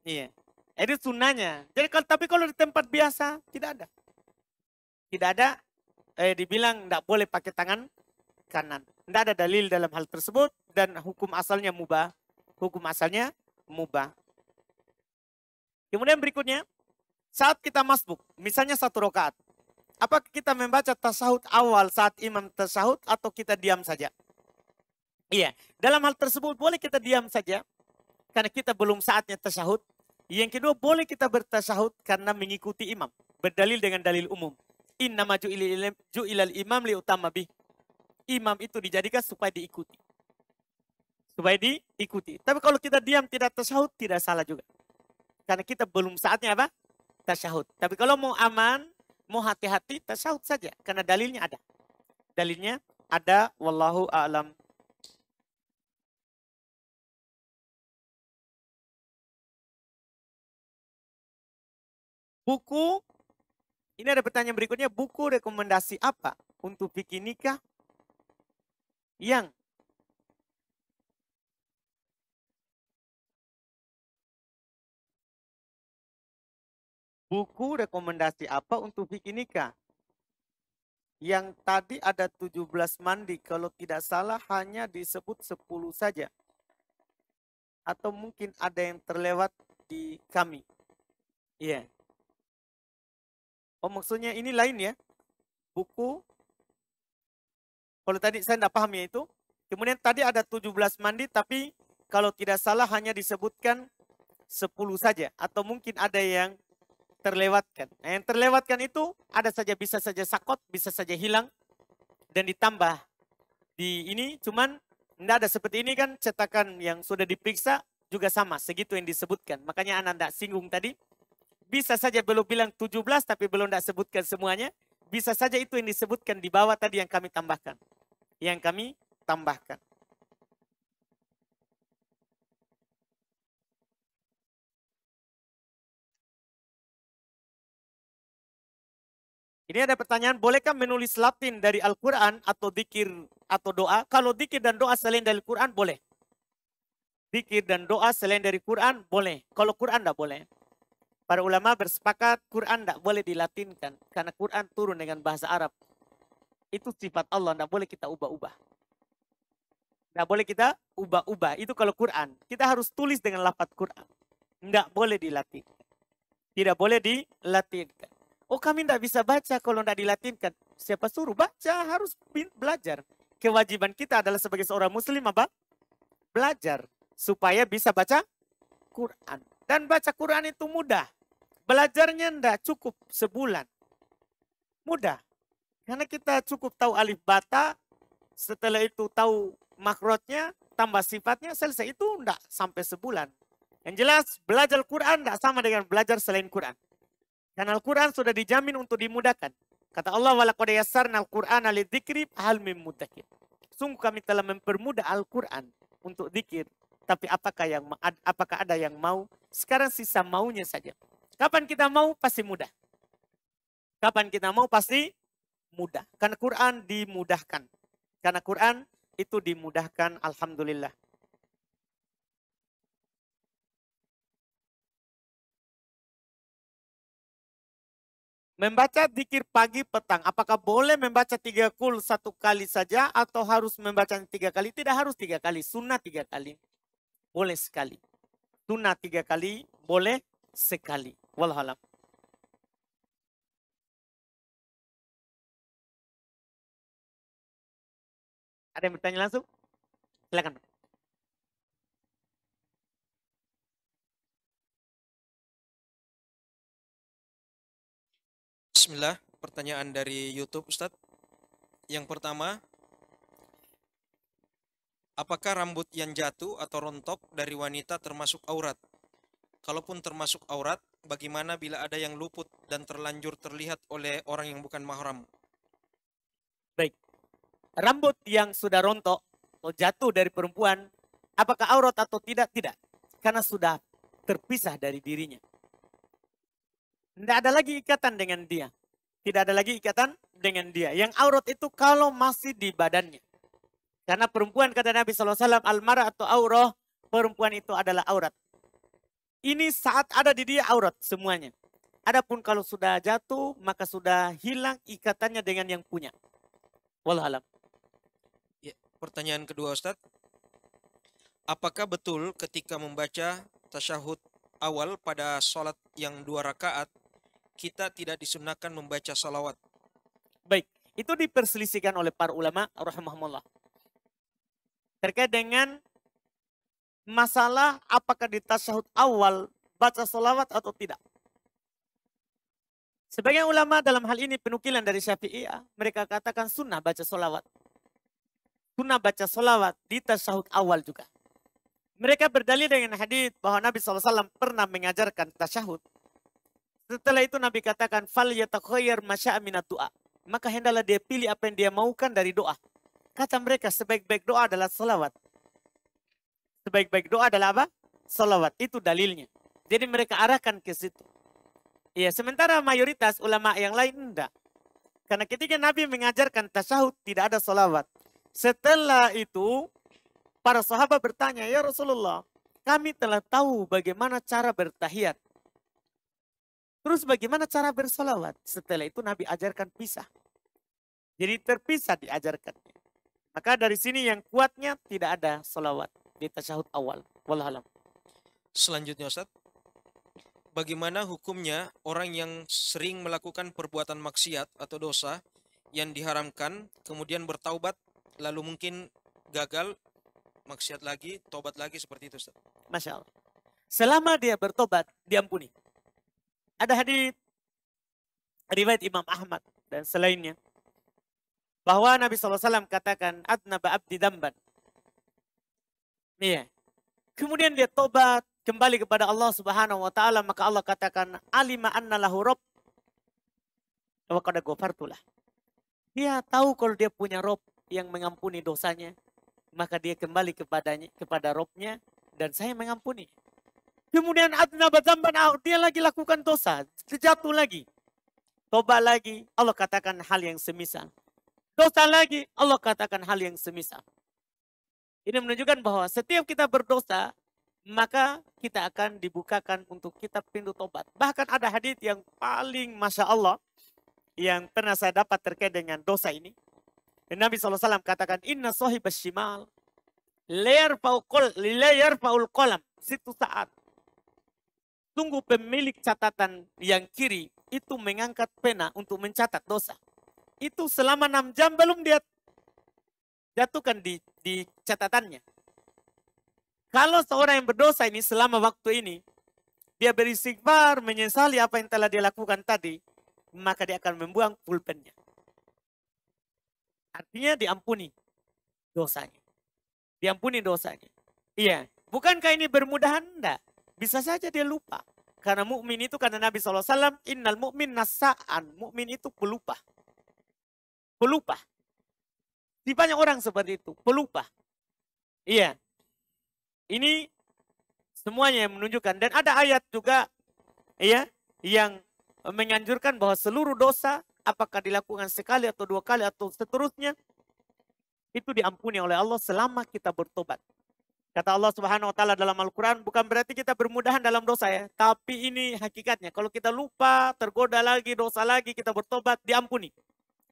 Iya. Itu sunahnya. Jadi tapi kalau di tempat biasa tidak ada. Tidak ada dibilang tidak boleh pakai tangan kanan. Tidak ada dalil dalam hal tersebut dan hukum asalnya mubah. Hukum asalnya mubah. Kemudian berikutnya, saat kita masbuk, misalnya 1 rakaat. Apakah kita membaca tasyahud awal saat imam tasyahud atau kita diam saja? Iya, dalam hal tersebut boleh kita diam saja karena kita belum saatnya tasyahud. Yang kedua, boleh kita bertasyahud karena mengikuti imam. Berdalil dengan dalil umum. Innama ju'ilal imam liutama bih. Imam itu dijadikan supaya diikuti. Supaya diikuti. Tapi kalau kita diam tidak tasyahud, tidak salah juga. Karena kita belum saatnya apa? Tasyahud. Tapi kalau mau aman, mau hati-hati, tasyahud saja. Karena dalilnya ada. Dalilnya ada, wallahu a'lam. Buku, ini ada pertanyaan berikutnya, buku rekomendasi apa untuk fikih nikah yang fikih nikah yang tadi ada 17 mandi, kalau tidak salah hanya disebut 10 saja. Atau mungkin ada yang terlewat di kami. Iya. Oh, maksudnya ini lain ya. Buku, kalau tadi saya tidak paham ya itu. Kemudian tadi ada 17 mandi, tapi kalau tidak salah hanya disebutkan 10 saja. Atau mungkin ada yang terlewatkan. Nah, yang terlewatkan itu ada saja, bisa saja sakot, bisa saja hilang. Dan ditambah di ini, cuman tidak ada seperti ini kan, cetakan yang sudah diperiksa juga sama, segitu yang disebutkan. Makanya anak tidak singgung tadi. Bisa saja belum bilang 17 tapi belum tidak sebutkan semuanya. Bisa saja itu yang disebutkan di bawah tadi yang kami tambahkan. Yang kami tambahkan. Ini ada pertanyaan, bolehkah menulis Latin dari Al-Quran atau dikir atau doa? Kalau dikir dan doa selain dari Quran, boleh. Dikir dan doa selain dari Quran, boleh. Kalau Quran tidak boleh. Para ulama bersepakat Quran tidak boleh dilatinkan. Karena Quran turun dengan bahasa Arab. Itu sifat Allah, tidak boleh kita ubah-ubah. Tidak boleh kita ubah-ubah. Itu kalau Quran. Kita harus tulis dengan lafaz Quran. Tidak boleh dilatinkan. Tidak boleh dilatinkan. Oh, kami tidak bisa baca kalau tidak dilatinkan. Siapa suruh baca? Harus belajar. Kewajiban kita adalah sebagai seorang muslim apa? Belajar. Supaya bisa baca Quran. Dan baca Quran itu mudah. Belajarnya tidak cukup sebulan. Mudah. Karena kita cukup tahu alif bata. Setelah itu tahu makrotnya. Tambah sifatnya. Selesai. Itu tidak sampai sebulan. Yang jelas belajar Quran tidak sama dengan belajar selain Quran. Karena Al-Quran sudah dijamin untuk dimudahkan. Kata Allah, walaqad yassarna al-Qur'ana lidzikri hal mim muddakir. Sungguh kami telah mempermudah Al-Quran untuk zikir. Tapi apakah ada yang mau? Sekarang sisa maunya saja. Kapan kita mau pasti mudah. Kapan kita mau pasti mudah. Karena Quran dimudahkan. Karena Quran itu dimudahkan, alhamdulillah. Membaca zikir pagi petang, apakah boleh membaca 3 kul 1 kali saja atau harus membaca 3 kali? Tidak harus 3 kali, sunnah 3 kali. Boleh sekali. Sunnah 3 kali, boleh sekali. Wallahualam. Ada yang bertanya langsung? Silakan. Bismillah, pertanyaan dari YouTube Ustadz. Yang pertama, apakah rambut yang jatuh atau rontok dari wanita termasuk aurat? Kalaupun termasuk aurat, bagaimana bila ada yang luput dan terlanjur terlihat oleh orang yang bukan mahram? Baik. Rambut yang sudah rontok atau jatuh dari perempuan, apakah aurat atau tidak? Tidak. Karena sudah terpisah dari dirinya. Tidak ada lagi ikatan dengan dia. Tidak ada lagi ikatan dengan dia. Yang aurat itu kalau masih di badannya. Karena perempuan, kata Nabi SAW, al-mar'a atau aurah, perempuan itu adalah aurat. Ini saat ada di dia aurat semuanya. Adapun kalau sudah jatuh, maka sudah hilang ikatannya dengan yang punya. Wallahualam. Ya, pertanyaan kedua Ustadz. Apakah betul ketika membaca tasyahud awal pada sholat yang 2 rakaat, kita tidak disunnahkan membaca salawat? Baik, itu diperselisihkan oleh para ulama rahimahumullah. Terkait dengan masalah apakah di tasyahud awal baca salawat atau tidak. Sebagian ulama dalam hal ini penukilan dari Syafi'iyah, mereka katakan sunnah baca salawat. Sunnah baca salawat di tasyahud awal juga. Mereka berdalil dengan hadis bahwa Nabi SAW pernah mengajarkan tasyahud. Setelah itu Nabi katakan, fal yatakhayyar masya'a minat doa. Maka hendaklah dia pilih apa yang dia maukan dari doa. Kata mereka, sebaik-baik doa adalah salawat. Sebaik-baik doa adalah apa? Salawat. Itu dalilnya. Jadi mereka arahkan ke situ. Iya, sementara mayoritas ulama yang lain enggak. Karena ketika Nabi mengajarkan tasyahud tidak ada salawat. Setelah itu para sahabat bertanya, ya Rasulullah, kami telah tahu bagaimana cara bertahiyat. Terus bagaimana cara bersalawat? Setelah itu Nabi ajarkan pisah. Jadi terpisah diajarkan. Maka dari sini yang kuatnya tidak ada salawat di tasyahud awal. Wallahualam. Selanjutnya Ustaz, bagaimana hukumnya orang yang sering melakukan perbuatan maksiat atau dosa yang diharamkan, kemudian bertaubat, lalu mungkin gagal, maksiat lagi, tobat lagi, seperti itu Ustaz? Masya Allah. Selama dia bertobat, diampuni. Ada hadis riwayat Imam Ahmad dan selainnya, bahwa Nabi SAW katakan, adnaba abdi damban. Iya. Kemudian dia tobat, kembali kepada Allah Subhanahu wa taala, maka Allah katakan alima anna lahu rabb wa qad ghafartulah. Dia tahu kalau dia punya Rob yang mengampuni dosanya, maka dia kembali kepada Robnya dan saya mengampuni. Kemudian adnaba dzamban, dia lagi lakukan dosa, jatuh lagi. Tobat lagi, Allah katakan hal yang semisal. Dosa lagi, Allah katakan hal yang semisal. Ini menunjukkan bahwa setiap kita berdosa, maka kita akan dibukakan untuk kita pintu tobat. Bahkan ada hadis yang paling Masya Allah, yang pernah saya dapat terkait dengan dosa ini. Dan Nabi SAW katakan, inna sahibas shimal, layar faul kolam, situ saat. Tunggu pemilik catatan yang kiri, itu mengangkat pena untuk mencatat dosa. Itu selama 6 jam belum dia jatuhkan di catatannya. Kalau seorang yang berdosa ini selama waktu ini, dia beristighfar, menyesali apa yang telah dia lakukan tadi, maka dia akan membuang pulpennya. Artinya diampuni dosanya. Diampuni dosanya. Iya. Bukankah ini bermudahan? Enggak. Bisa saja dia lupa. Karena mukmin itu, karena Nabi SAW, innal mu'min nasa'an. Mukmin itu pelupa. Pelupa. Di banyak orang seperti itu. Pelupa. Iya. Ini semuanya yang menunjukkan. Dan ada ayat juga, iya, yang menganjurkan bahwa seluruh dosa, apakah dilakukan sekali atau 2 kali atau seterusnya, itu diampuni oleh Allah selama kita bertobat. Kata Allah Subhanahu wa taala dalam Al-Quran, bukan berarti kita bermudahan dalam dosa ya. Tapi ini hakikatnya. Kalau kita lupa, tergoda lagi, dosa lagi, kita bertobat, diampuni.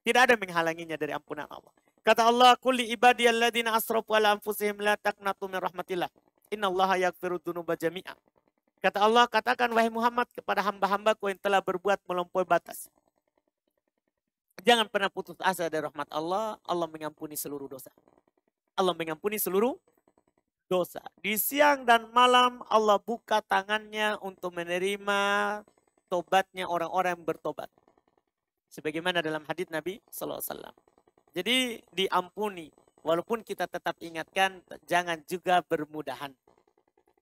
Tidak ada menghalanginya dari ampunan Allah. Kata Allah, kulli ibadiyalladzina asrafu ala anfusihim la taqnatu min rahmatillah. Innallaha yaghfiru dzunuba jami'a. Kata Allah, katakan wahai Muhammad kepada hamba-hambaku yang telah berbuat melampaui batas. Jangan pernah putus asa dari rahmat Allah. Allah mengampuni seluruh dosa. Allah mengampuni seluruh dosa. Di siang dan malam Allah buka tangannya untuk menerima tobatnya orang-orang yang bertobat. Sebagaimana dalam hadits Nabi SAW. Jadi diampuni. Walaupun kita tetap ingatkan, jangan juga bermudahan.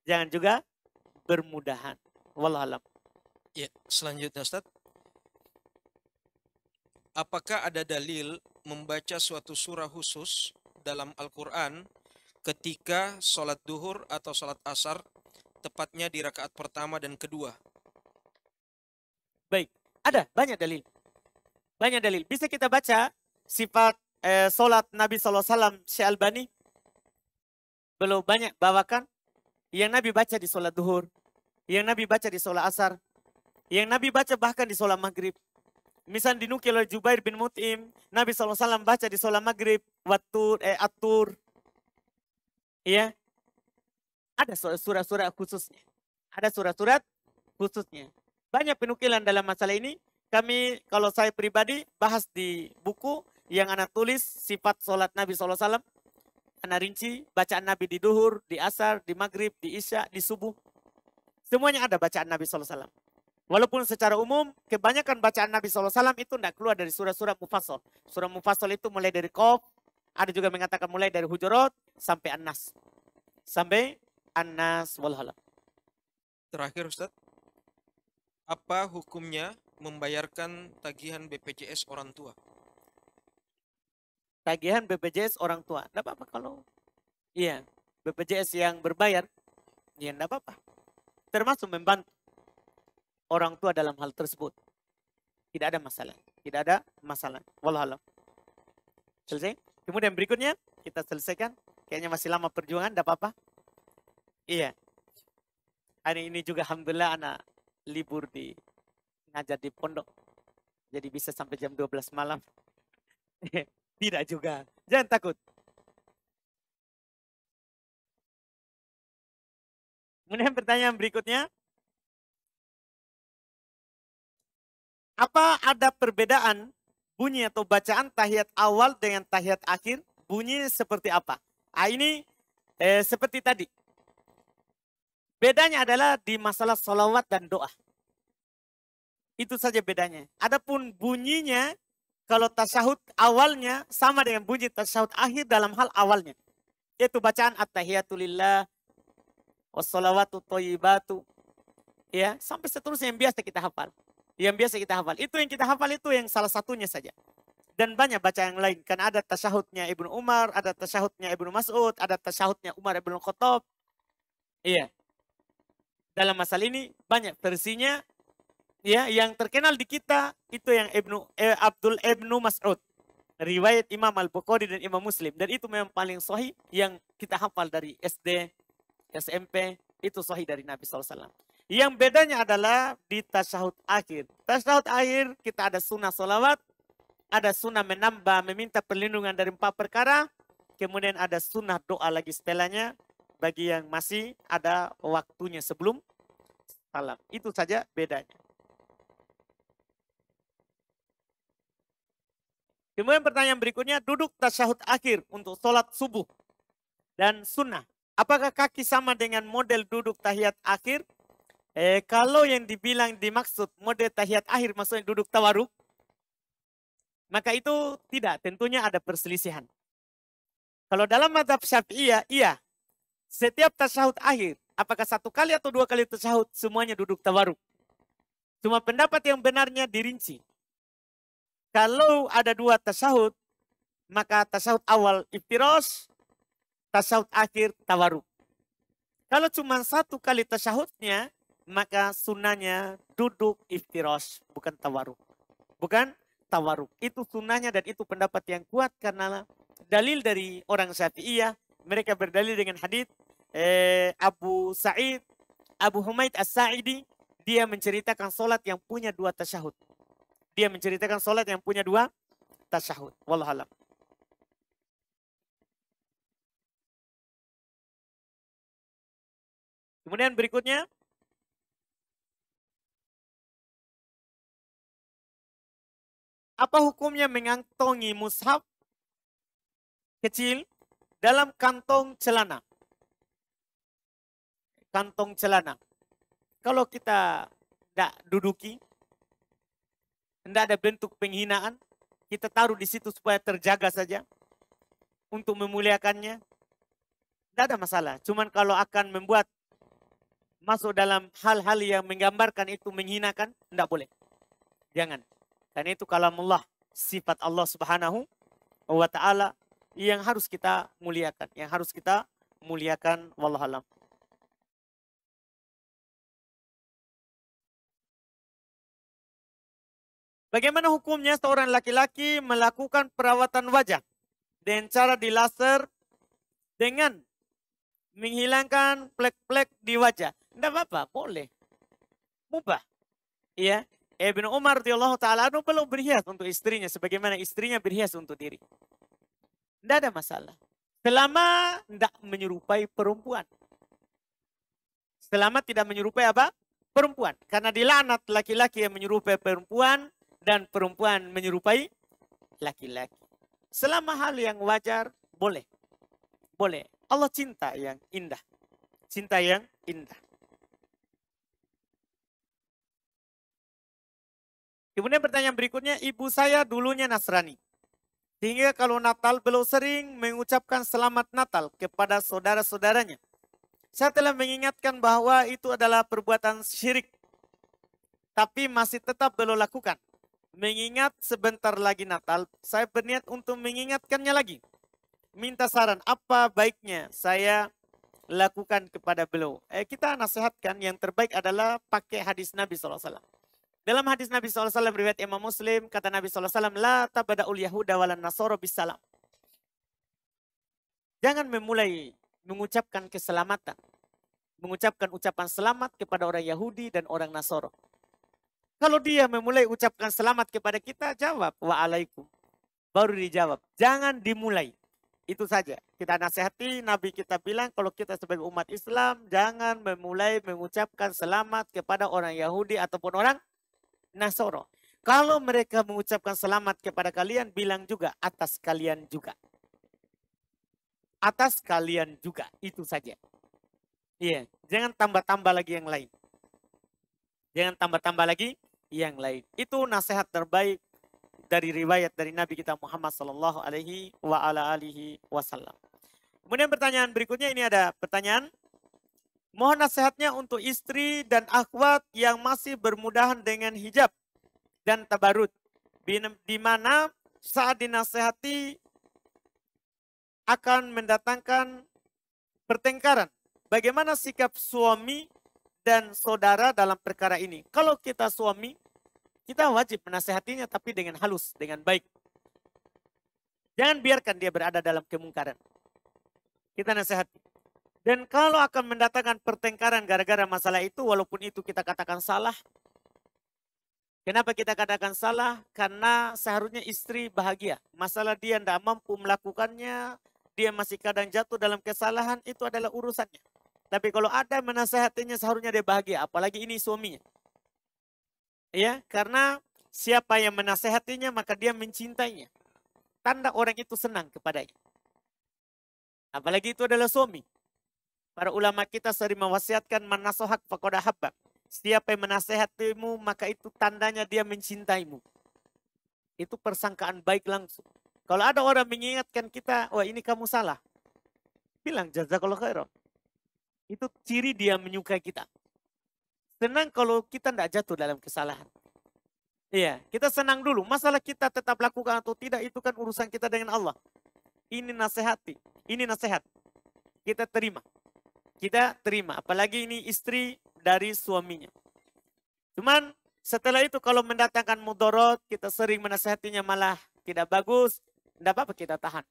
Jangan juga bermudahan. Wallahualam. Ya, selanjutnya Ustaz. Apakah ada dalil membaca suatu surah khusus dalam Al-Quran ketika sholat duhur atau sholat asar, tepatnya di rakaat pertama dan kedua? Baik, ada banyak dalil. Banyak dalil. Bisa kita baca sifat sholat Nabi SAW, Syekh Albani belum banyak bawakan. Yang Nabi baca di sholat duhur, yang Nabi baca di sholat asar, yang Nabi baca bahkan di sholat maghrib. Misal dinukil oleh Jubair bin Mut'im, Nabi SAW baca di sholat maghrib, at-tur. Ya, ada surat-surat khususnya. Ada surat-surat khususnya. Banyak penukilan dalam masalah ini. Kami, kalau saya pribadi, bahas di buku yang anak tulis, sifat sholat Nabi SAW. Anak rinci, bacaan Nabi di duhur, di asar, di maghrib, di isya, di subuh. Semuanya ada bacaan Nabi SAW. Walaupun secara umum, kebanyakan bacaan Nabi SAW itu tidak keluar dari surah-surah mufassal. Surah mufassal itu mulai dari Qaf, ada juga mengatakan mulai dari Hujurat, sampai An-Nas. Sampai An-Nas, walhalam. Terakhir Ustaz, apa hukumnya membayarkan tagihan BPJS orang tua? Tagihan BPJS orang tua, tidak apa-apa kalau iya BPJS yang berbayar, ya tidak apa-apa. Termasuk membantu orang tua dalam hal tersebut. Tidak ada masalah. Tidak ada masalah. Wallahualam. Selesai? Kemudian berikutnya kita selesaikan. Kayaknya masih lama perjuangan, tidak apa-apa. Iya. Hari ini juga alhamdulillah anak libur di ngajar di pondok. Jadi bisa sampai jam 12 malam. Tidak juga. Jangan takut. Kemudian pertanyaan berikutnya. Apa ada perbedaan bunyi atau bacaan tahiyat awal dengan tahiyat akhir? Bunyi seperti apa? Ini seperti tadi. Bedanya adalah di masalah sholawat dan doa. Itu saja bedanya. Adapun bunyinya, kalau tasyahud awalnya sama dengan bunyi tasyahud akhir dalam hal awalnya. Yaitu bacaan at-tahiyatulillah, wassalawatu thayyibatu. Ya, sampai seterusnya yang biasa kita hafal. Yang biasa kita hafal. Itu yang kita hafal itu yang salah satunya saja. Dan banyak baca yang lain. Kan ada tasyahudnya Ibnu Umar, ada tasyahudnya Ibnu Mas'ud, ada tasyahudnya Umar Ibnu Khattab. Iya. Dalam masalah ini banyak versinya. Ya, yang terkenal di kita itu yang Abdul Ibnu Mas'ud. Riwayat Imam Al-Bukhari dan Imam Muslim. Dan itu memang paling sahih yang kita hafal dari SD, SMP. Itu sahih dari Nabi SAW. Yang bedanya adalah di tasyahud akhir. Tasyahud akhir kita ada sunnah sholawat. Ada sunnah menambah, meminta perlindungan dari 4 perkara. Kemudian ada sunnah doa lagi setelahnya. Bagi yang masih ada waktunya sebelum salam. Itu saja bedanya. Kemudian pertanyaan berikutnya, duduk tasyahud akhir untuk sholat subuh dan sunnah. Apakah kaki sama dengan model duduk tahiyat akhir? Kalau yang dimaksud model tahiyat akhir maksudnya duduk tawaruk, maka itu tidak, tentunya ada perselisihan. Kalau dalam mazhab Syafi'iyah, iya. Setiap tasyahud akhir, apakah 1 kali atau 2 kali tasyahud, semuanya duduk tawaruk. Cuma pendapat yang benarnya dirinci. Kalau ada 2 tasyahud, maka tasyahud awal iftirash, tasyahud akhir tawaruk. Kalau cuma 1 kali tasyahudnya, maka sunnahnya duduk iftirash, bukan tawaruk. Bukan tawaruk. Itu sunnahnya dan itu pendapat yang kuat karena dalil dari orang Syafi'iyah. Mereka berdalil dengan hadits Abu Humaid As-Sa'idi. Dia menceritakan solat yang punya 2 tasyahud. Dia menceritakan solat yang punya 2 tasyahud. Wallahualam. Kemudian berikutnya. Apa hukumnya mengantongi mushaf kecil dalam kantong celana? Kantong celana. Kalau kita tidak duduki, tidak ada bentuk penghinaan, kita taruh di situ supaya terjaga saja untuk memuliakannya, tidak ada masalah. Cuman kalau akan membuat masuk dalam hal-hal yang menggambarkan itu menghinakan, tidak boleh. Jangan. Karena itu kalamullah, sifat Allah Subhanahu wa Ta'ala yang harus kita muliakan. Yang harus kita muliakan. Wallahualam. Bagaimana hukumnya seorang laki-laki melakukan perawatan wajah dengan cara dilaser dengan menghilangkan plek-plek di wajah? Tidak apa-apa, boleh. Mubah. Iya. Ibnu Umar radhiyallahu ta'ala anhu belum berhias untuk istrinya sebagaimana istrinya berhias untuk diri. Tidak ada masalah. Selama tidak menyerupai perempuan. Selama tidak menyerupai apa? Perempuan. Karena dilaknat laki-laki yang menyerupai perempuan dan perempuan menyerupai laki-laki. Selama hal yang wajar, boleh. Boleh. Allah cinta yang indah. Cinta yang indah. Kemudian pertanyaan berikutnya, ibu saya dulunya Nasrani. Sehingga kalau Natal beliau sering mengucapkan selamat Natal kepada saudara-saudaranya. Saya telah mengingatkan bahwa itu adalah perbuatan syirik. Tapi masih tetap beliau lakukan. Mengingat sebentar lagi Natal, saya berniat untuk mengingatkannya lagi. Minta saran, apa baiknya saya lakukan kepada beliau. Kita nasihatkan yang terbaik adalah pakai hadis Nabi SAW. Dalam hadis Nabi SAW riwayat Imam Muslim, kata Nabi SAW, la tabada'ul yahuda walan nasoro bisalam. Jangan memulai mengucapkan keselamatan, mengucapkan ucapan selamat kepada orang Yahudi dan orang Nasoro. Kalau dia memulai ucapkan selamat kepada kita, jawab wa'alaikum. Baru dijawab. Jangan dimulai. Itu saja. Kita nasihati, Nabi kita bilang kalau kita sebagai umat Islam, jangan memulai mengucapkan selamat kepada orang Yahudi ataupun orang Nasoro. Kalau mereka mengucapkan selamat kepada kalian, bilang juga atas kalian juga. Atas kalian juga. Itu saja. Iya, jangan tambah-tambah lagi yang lain. Jangan tambah-tambah lagi yang lain. Itu nasihat terbaik dari riwayat dari Nabi kita Muhammad sallallahu alaihi wasallam. Kemudian pertanyaan berikutnya, ini ada pertanyaan. Mohon nasihatnya untuk istri dan akhwat yang masih bermudahan dengan hijab dan tabarut. Di mana saat dinasihati akan mendatangkan pertengkaran. Bagaimana sikap suami dan saudara dalam perkara ini? Kalau kita suami, kita wajib menasehatinya tapi dengan halus, dengan baik. Jangan biarkan dia berada dalam kemungkaran. Kita nasihati. Dan kalau akan mendatangkan pertengkaran gara-gara masalah itu, walaupun itu kita katakan salah. Kenapa kita katakan salah? Karena seharusnya istri bahagia. Masalah dia tidak mampu melakukannya, dia masih kadang jatuh dalam kesalahan, itu adalah urusannya. Tapi kalau ada menasehatinya seharusnya dia bahagia, apalagi ini suaminya. Ya, karena siapa yang menasehatinya maka dia mencintainya. Tanda orang itu senang kepadanya. Apalagi itu adalah suami. Para ulama kita sering mewasiatkan man nasohak faqad ahabbak. Siapa yang menasehatimu maka itu tandanya dia mencintaimu. Itu persangkaan baik langsung. Kalau ada orang mengingatkan kita, wah ini kamu salah. Bilang jazakallahu khairan. Itu ciri dia menyukai kita. Senang kalau kita tidak jatuh dalam kesalahan. Iya, kita senang dulu. Masalah kita tetap lakukan atau tidak itu kan urusan kita dengan Allah. Ini nasihati, ini nasihat. Kita terima. Kita terima. Apalagi ini istri dari suaminya. Cuman setelah itu kalau mendatangkan mudarat, kita sering menasihatinya malah tidak bagus. Tidak apa-apa kita tahan.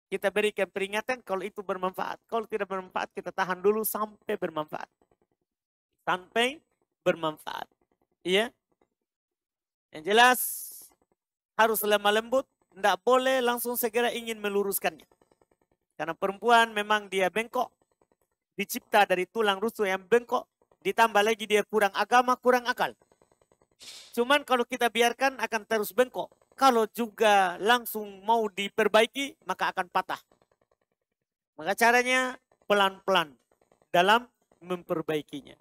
Kita berikan peringatan kalau itu bermanfaat. Kalau tidak bermanfaat kita tahan dulu sampai bermanfaat. Sampai bermanfaat. Iya. Yang jelas harus lemah lembut. Tidak boleh langsung segera ingin meluruskannya. Karena perempuan memang dia bengkok. Dicipta dari tulang rusuk yang bengkok. Ditambah lagi dia kurang agama, kurang akal. Cuman kalau kita biarkan akan terus bengkok. Kalau juga langsung mau diperbaiki, maka akan patah. Maka caranya pelan-pelan dalam memperbaikinya.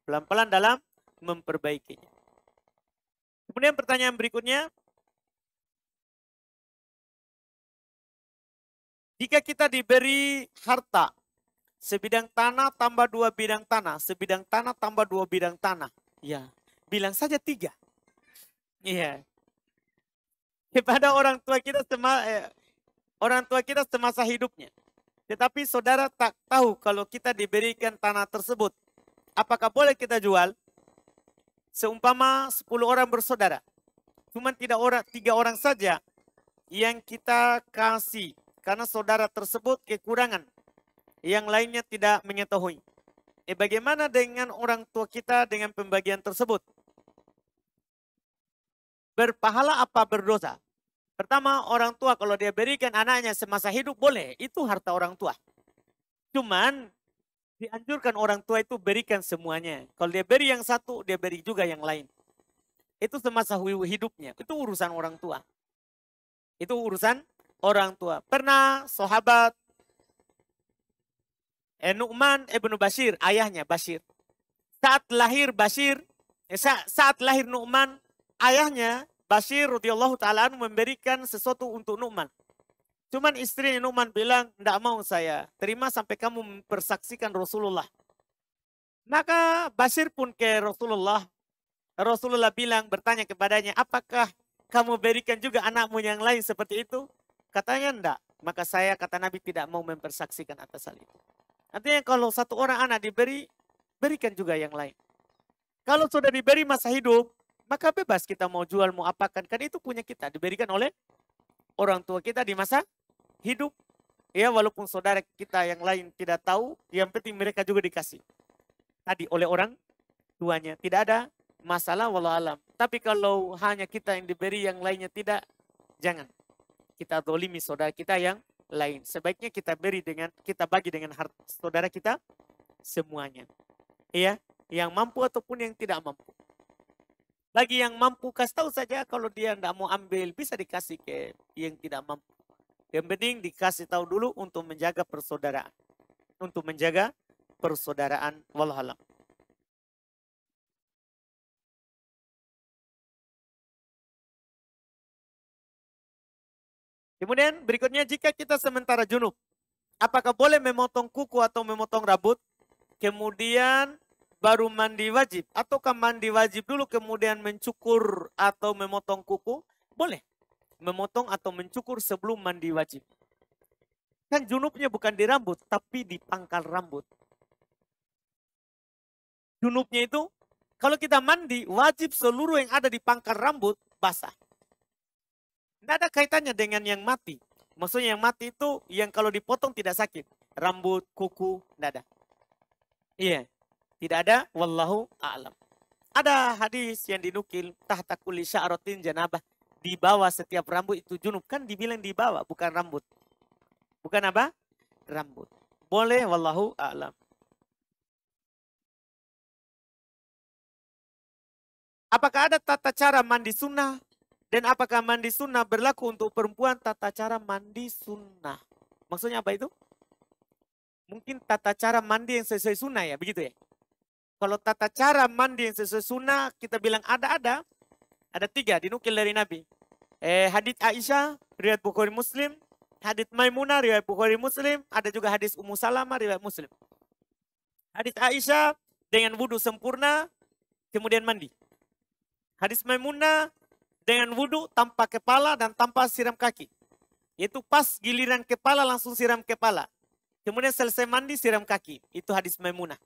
Pelan-pelan dalam memperbaikinya. Kemudian pertanyaan berikutnya. Jika kita diberi harta, sebidang tanah tambah 2 bidang tanah, sebidang tanah tambah 2 bidang tanah. Ya, bilang saja 3. Iya. Kepada orang tua kita semasa hidupnya. Tetapi saudara tak tahu kalau kita diberikan tanah tersebut. Apakah boleh kita jual? Seumpama 10 orang bersaudara. Cuma 3 orang saja yang kita kasih. Karena saudara tersebut kekurangan. Yang lainnya tidak mengetahui. Bagaimana dengan orang tua kita dengan pembagian tersebut? Berpahala apa berdosa? Pertama, orang tua kalau dia berikan anaknya semasa hidup boleh. Itu harta orang tua. Cuman dianjurkan orang tua itu berikan semuanya. Kalau dia beri yang satu, dia beri juga yang lain. Itu semasa hidupnya. Itu urusan orang tua. Itu urusan orang tua. Pernah sahabat Nu'man ibnu Bashir, ayahnya Bashir. Saat lahir Nu'man, ayahnya Bashir radhiyallahu ta'ala anhu memberikan sesuatu untuk Nu'man. Cuman istrinya Nu'man bilang, tidak mau saya terima sampai kamu mempersaksikan Rasulullah. Maka Bashir pun ke Rasulullah. Rasulullah bilang, bertanya kepadanya, apakah kamu berikan juga anakmu yang lain seperti itu? Katanya enggak. Maka saya, kata Nabi, tidak mau mempersaksikan atas hal itu. Artinya kalau satu orang anak diberi, berikan juga yang lain. Kalau sudah diberi masa hidup, maka bebas kita mau jual, mau apakan. Kan itu punya kita, diberikan oleh orang tua kita di masa hidup. Ya, walaupun saudara kita yang lain tidak tahu, yang penting mereka juga dikasih. Tadi oleh orang tuanya. Tidak ada masalah, walau alam. Tapi kalau hanya kita yang diberi, yang lainnya tidak, jangan. Kita dolimi saudara kita yang lain. Sebaiknya kita bagi dengan saudara kita semuanya. Iya, yang mampu ataupun yang tidak mampu. Bagi yang mampu, kasih tahu saja. Kalau dia tidak mau ambil, bisa dikasih ke yang tidak mampu. Yang penting dikasih tahu dulu untuk menjaga persaudaraan. Untuk menjaga persaudaraan. Wallahualam. Kemudian berikutnya, jika kita sementara junub, apakah boleh memotong kuku atau memotong rambut, kemudian baru mandi wajib? Ataukah mandi wajib dulu kemudian mencukur atau memotong kuku? Boleh. Memotong atau mencukur sebelum mandi wajib. Kan junubnya bukan di rambut, tapi di pangkal rambut. Junubnya itu, kalau kita mandi, wajib seluruh yang ada di pangkal rambut basah. Tidak ada kaitannya dengan yang mati. Maksudnya yang mati itu yang kalau dipotong tidak sakit. Rambut, kuku, tidak ada. Iya, tidak ada. Wallahu a'lam. Ada hadis yang dinukil, tahta kulli sya'ratin janabah. Di bawah setiap rambut itu junub. Kan dibilang di bawah, bukan rambut. Bukan apa? Rambut. Boleh, wallahu a'lam. Apakah ada tata cara mandi sunnah? Dan apakah mandi sunnah berlaku untuk perempuan? Tata cara mandi sunnah. Maksudnya apa itu? Mungkin tata cara mandi yang sesuai sunnah ya, begitu ya? Kalau tata cara mandi yang sesuai sunnah, kita bilang ada 3 dinukil dari Nabi. Hadits Aisyah, riwayat Bukhari Muslim. Hadits Maimunah, riwayat Bukhari Muslim. Ada juga hadits Ummu Salamah, riwayat Muslim. Hadits Aisyah dengan wudhu sempurna, kemudian mandi. Hadits Maimunah dengan wudhu tanpa kepala dan tanpa siram kaki. Yaitu pas giliran kepala langsung siram kepala. Kemudian selesai mandi siram kaki. Itu hadis Maimunah.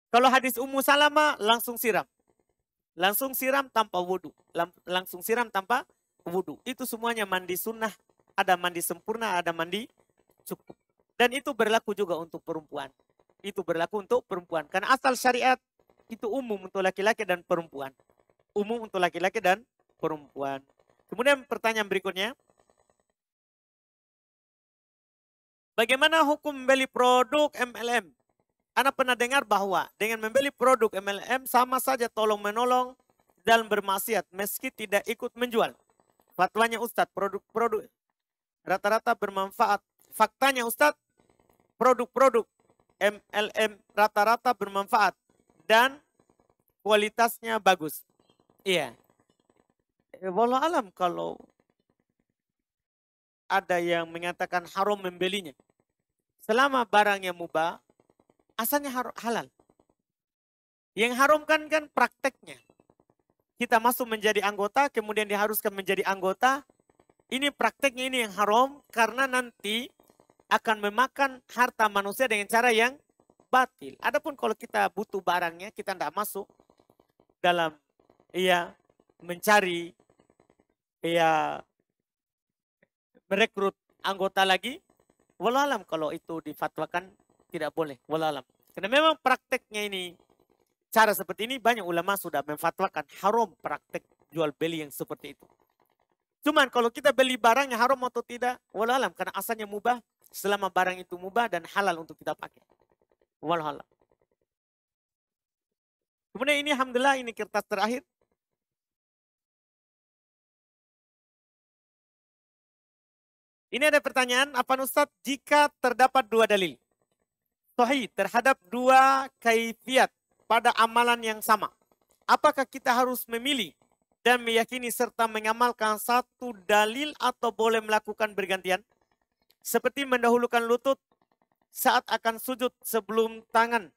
Kalau hadis Ummu Salamah langsung siram. Langsung siram tanpa wudhu. Langsung siram tanpa wudhu. Itu semuanya mandi sunnah. Ada mandi sempurna, ada mandi cukup. Dan itu berlaku juga untuk perempuan. Itu berlaku untuk perempuan. Karena asal syariat itu umum untuk laki-laki dan perempuan. Umum untuk laki-laki dan perempuan. Kemudian pertanyaan berikutnya. Bagaimana hukum membeli produk MLM? Anda pernah dengar bahwa dengan membeli produk MLM sama saja tolong-menolong dalam bermaksiat meski tidak ikut menjual. Fatwanya Ustadz, produk-produk rata-rata bermanfaat. Faktanya Ustadz, produk-produk MLM rata-rata bermanfaat dan kualitasnya bagus. Iya. Wallahu alam kalau ada yang mengatakan haram membelinya. Selama barangnya mubah, asalnya halal. Yang haramkan kan prakteknya. Kita masuk menjadi anggota, kemudian diharuskan menjadi anggota. Ini prakteknya ini yang haram karena nanti akan memakan harta manusia dengan cara yang batil. Adapun kalau kita butuh barangnya, kita tidak masuk dalam mencari merekrut anggota lagi. Wallahualam kalau itu difatwakan tidak boleh. Wallahualam. Karena memang prakteknya ini, cara seperti ini banyak ulama sudah memfatwakan haram praktek jual beli yang seperti itu. Cuman kalau kita beli barangnya haram atau tidak, wallahualam. Karena asalnya mubah, selama barang itu mubah dan halal untuk kita pakai. Wallahualam. Kemudian ini alhamdulillah ini kertas terakhir. Ini ada pertanyaan, apa Ustadz jika terdapat 2 dalil sahih terhadap 2 kaifiat pada amalan yang sama, apakah kita harus memilih dan meyakini serta mengamalkan satu dalil atau boleh melakukan bergantian? Seperti mendahulukan lutut saat akan sujud sebelum tangan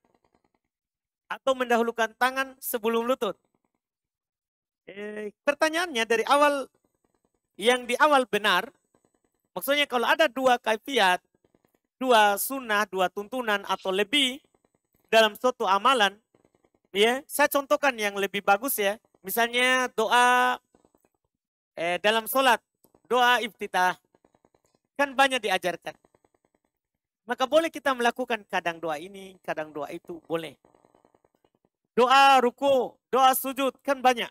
atau mendahulukan tangan sebelum lutut. Pertanyaannya dari awal, yang di awal benar. Maksudnya kalau ada 2 kaifiat, dua sunnah, dua tuntunan atau lebih dalam suatu amalan, ya, saya contohkan yang lebih bagus ya. Misalnya doa dalam sholat, doa iftitah, kan banyak diajarkan. Maka boleh kita melakukan kadang doa ini, kadang doa itu, boleh. Doa ruku, doa sujud, kan banyak.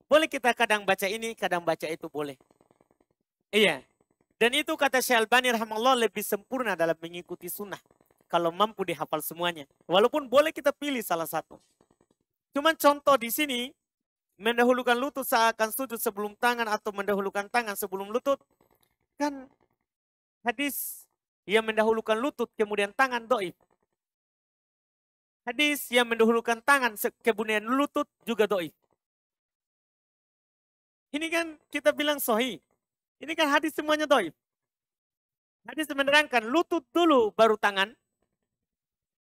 Boleh kita kadang baca ini, kadang baca itu, boleh. Iya. Dan itu kata Syekh Albani rahimahullah lebih sempurna dalam mengikuti sunnah. Kalau mampu dihafal semuanya. Walaupun boleh kita pilih salah satu. Cuman contoh di sini, mendahulukan lutut saat akan sujud sebelum tangan atau mendahulukan tangan sebelum lutut. Kan hadis yang mendahulukan lutut kemudian tangan doib. Hadis yang mendahulukan tangan kemudian lutut juga doib. Ini kan kita bilang sahih. Ini kan hadis semuanya doib. Hadis menerangkan lutut dulu baru tangan,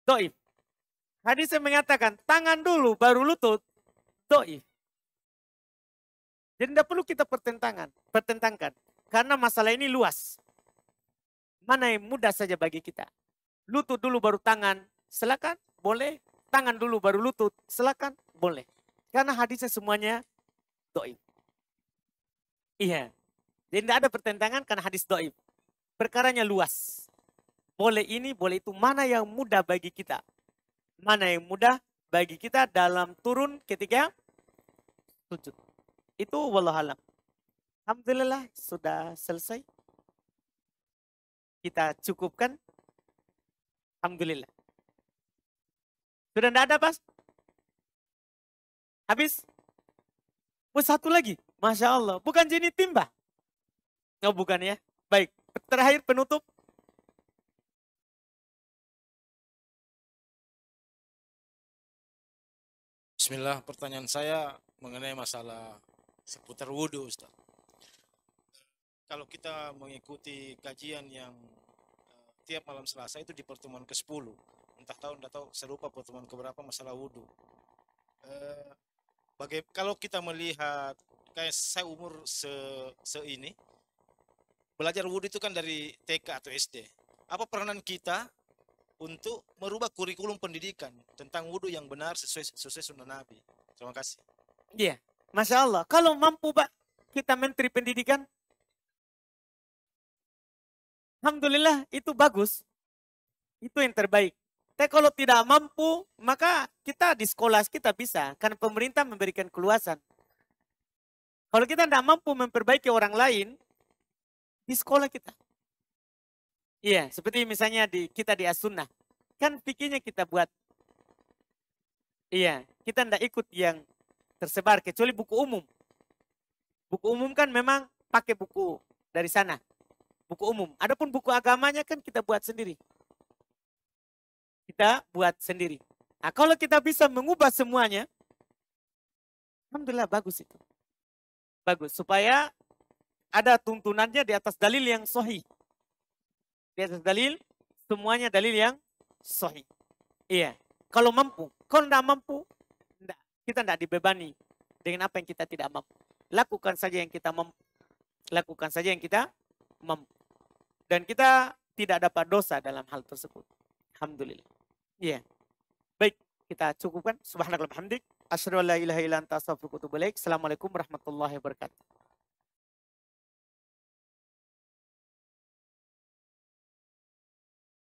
doib. Hadis yang mengatakan tangan dulu baru lutut, doib. Jadi tidak perlu kita pertentangkan. Karena masalah ini luas. Mana yang mudah saja bagi kita. Lutut dulu baru tangan, silakan, boleh. Tangan dulu baru lutut, silakan, boleh. Karena hadisnya semuanya doib. Iya. Jadi tidak ada pertentangan karena hadis doib. Perkaranya luas. Boleh ini, boleh itu. Mana yang mudah bagi kita? Mana yang mudah bagi kita dalam turun ketika sujud. Itu wallahualam. Alhamdulillah sudah selesai. Kita cukupkan. Alhamdulillah. Sudah tidak ada, Pas? Habis? Oh, satu lagi. Masya Allah. Bukan jenis timba. Oh, bukan ya. Baik. Terakhir penutup. Bismillah, pertanyaan saya mengenai masalah seputar wudhu, Ustaz. Kalau kita mengikuti kajian yang tiap malam Selasa itu di pertemuan ke-10, entah tahu saya lupa pertemuan keberapa masalah wudhu. Kalau kita melihat kayak saya umur ini, belajar wudhu itu kan dari TK atau SD. Apa peranan kita untuk merubah kurikulum pendidikan tentang wudhu yang benar sesuai sunnah Nabi? Terima kasih. Iya, Masya Allah. Kalau mampu, Pak, kita Menteri Pendidikan, alhamdulillah itu bagus. Itu yang terbaik. Tapi kalau tidak mampu, maka kita di sekolah kita bisa. Karena pemerintah memberikan keluasan. Kalau kita tidak mampu memperbaiki orang lain, di sekolah kita. Iya, seperti misalnya kita di As-Sunnah. Kan fikirnya kita buat. Iya, kita tidak ikut yang tersebar, kecuali buku umum. Buku umum kan memang pakai buku dari sana. Buku umum. Adapun buku agamanya kan kita buat sendiri. Kita buat sendiri. Nah, kalau kita bisa mengubah semuanya, alhamdulillah bagus itu. Bagus. Supaya ada tuntunannya di atas dalil yang sahih. Di atas dalil, semuanya dalil yang sahih. Iya. Kalau mampu. Kalau tidak mampu, kita tidak dibebani dengan apa yang kita tidak mampu. Lakukan saja yang kita mampu. Lakukan saja yang kita mampu. Dan kita tidak dapat dosa dalam hal tersebut. Alhamdulillah. Iya. Baik, kita cukupkan. Subhanallah hamdik. Asyhadu an la ilaha illa anta astaghfiruka wa atubu ilaik. Assalamualaikum warahmatullahi wabarakatuh.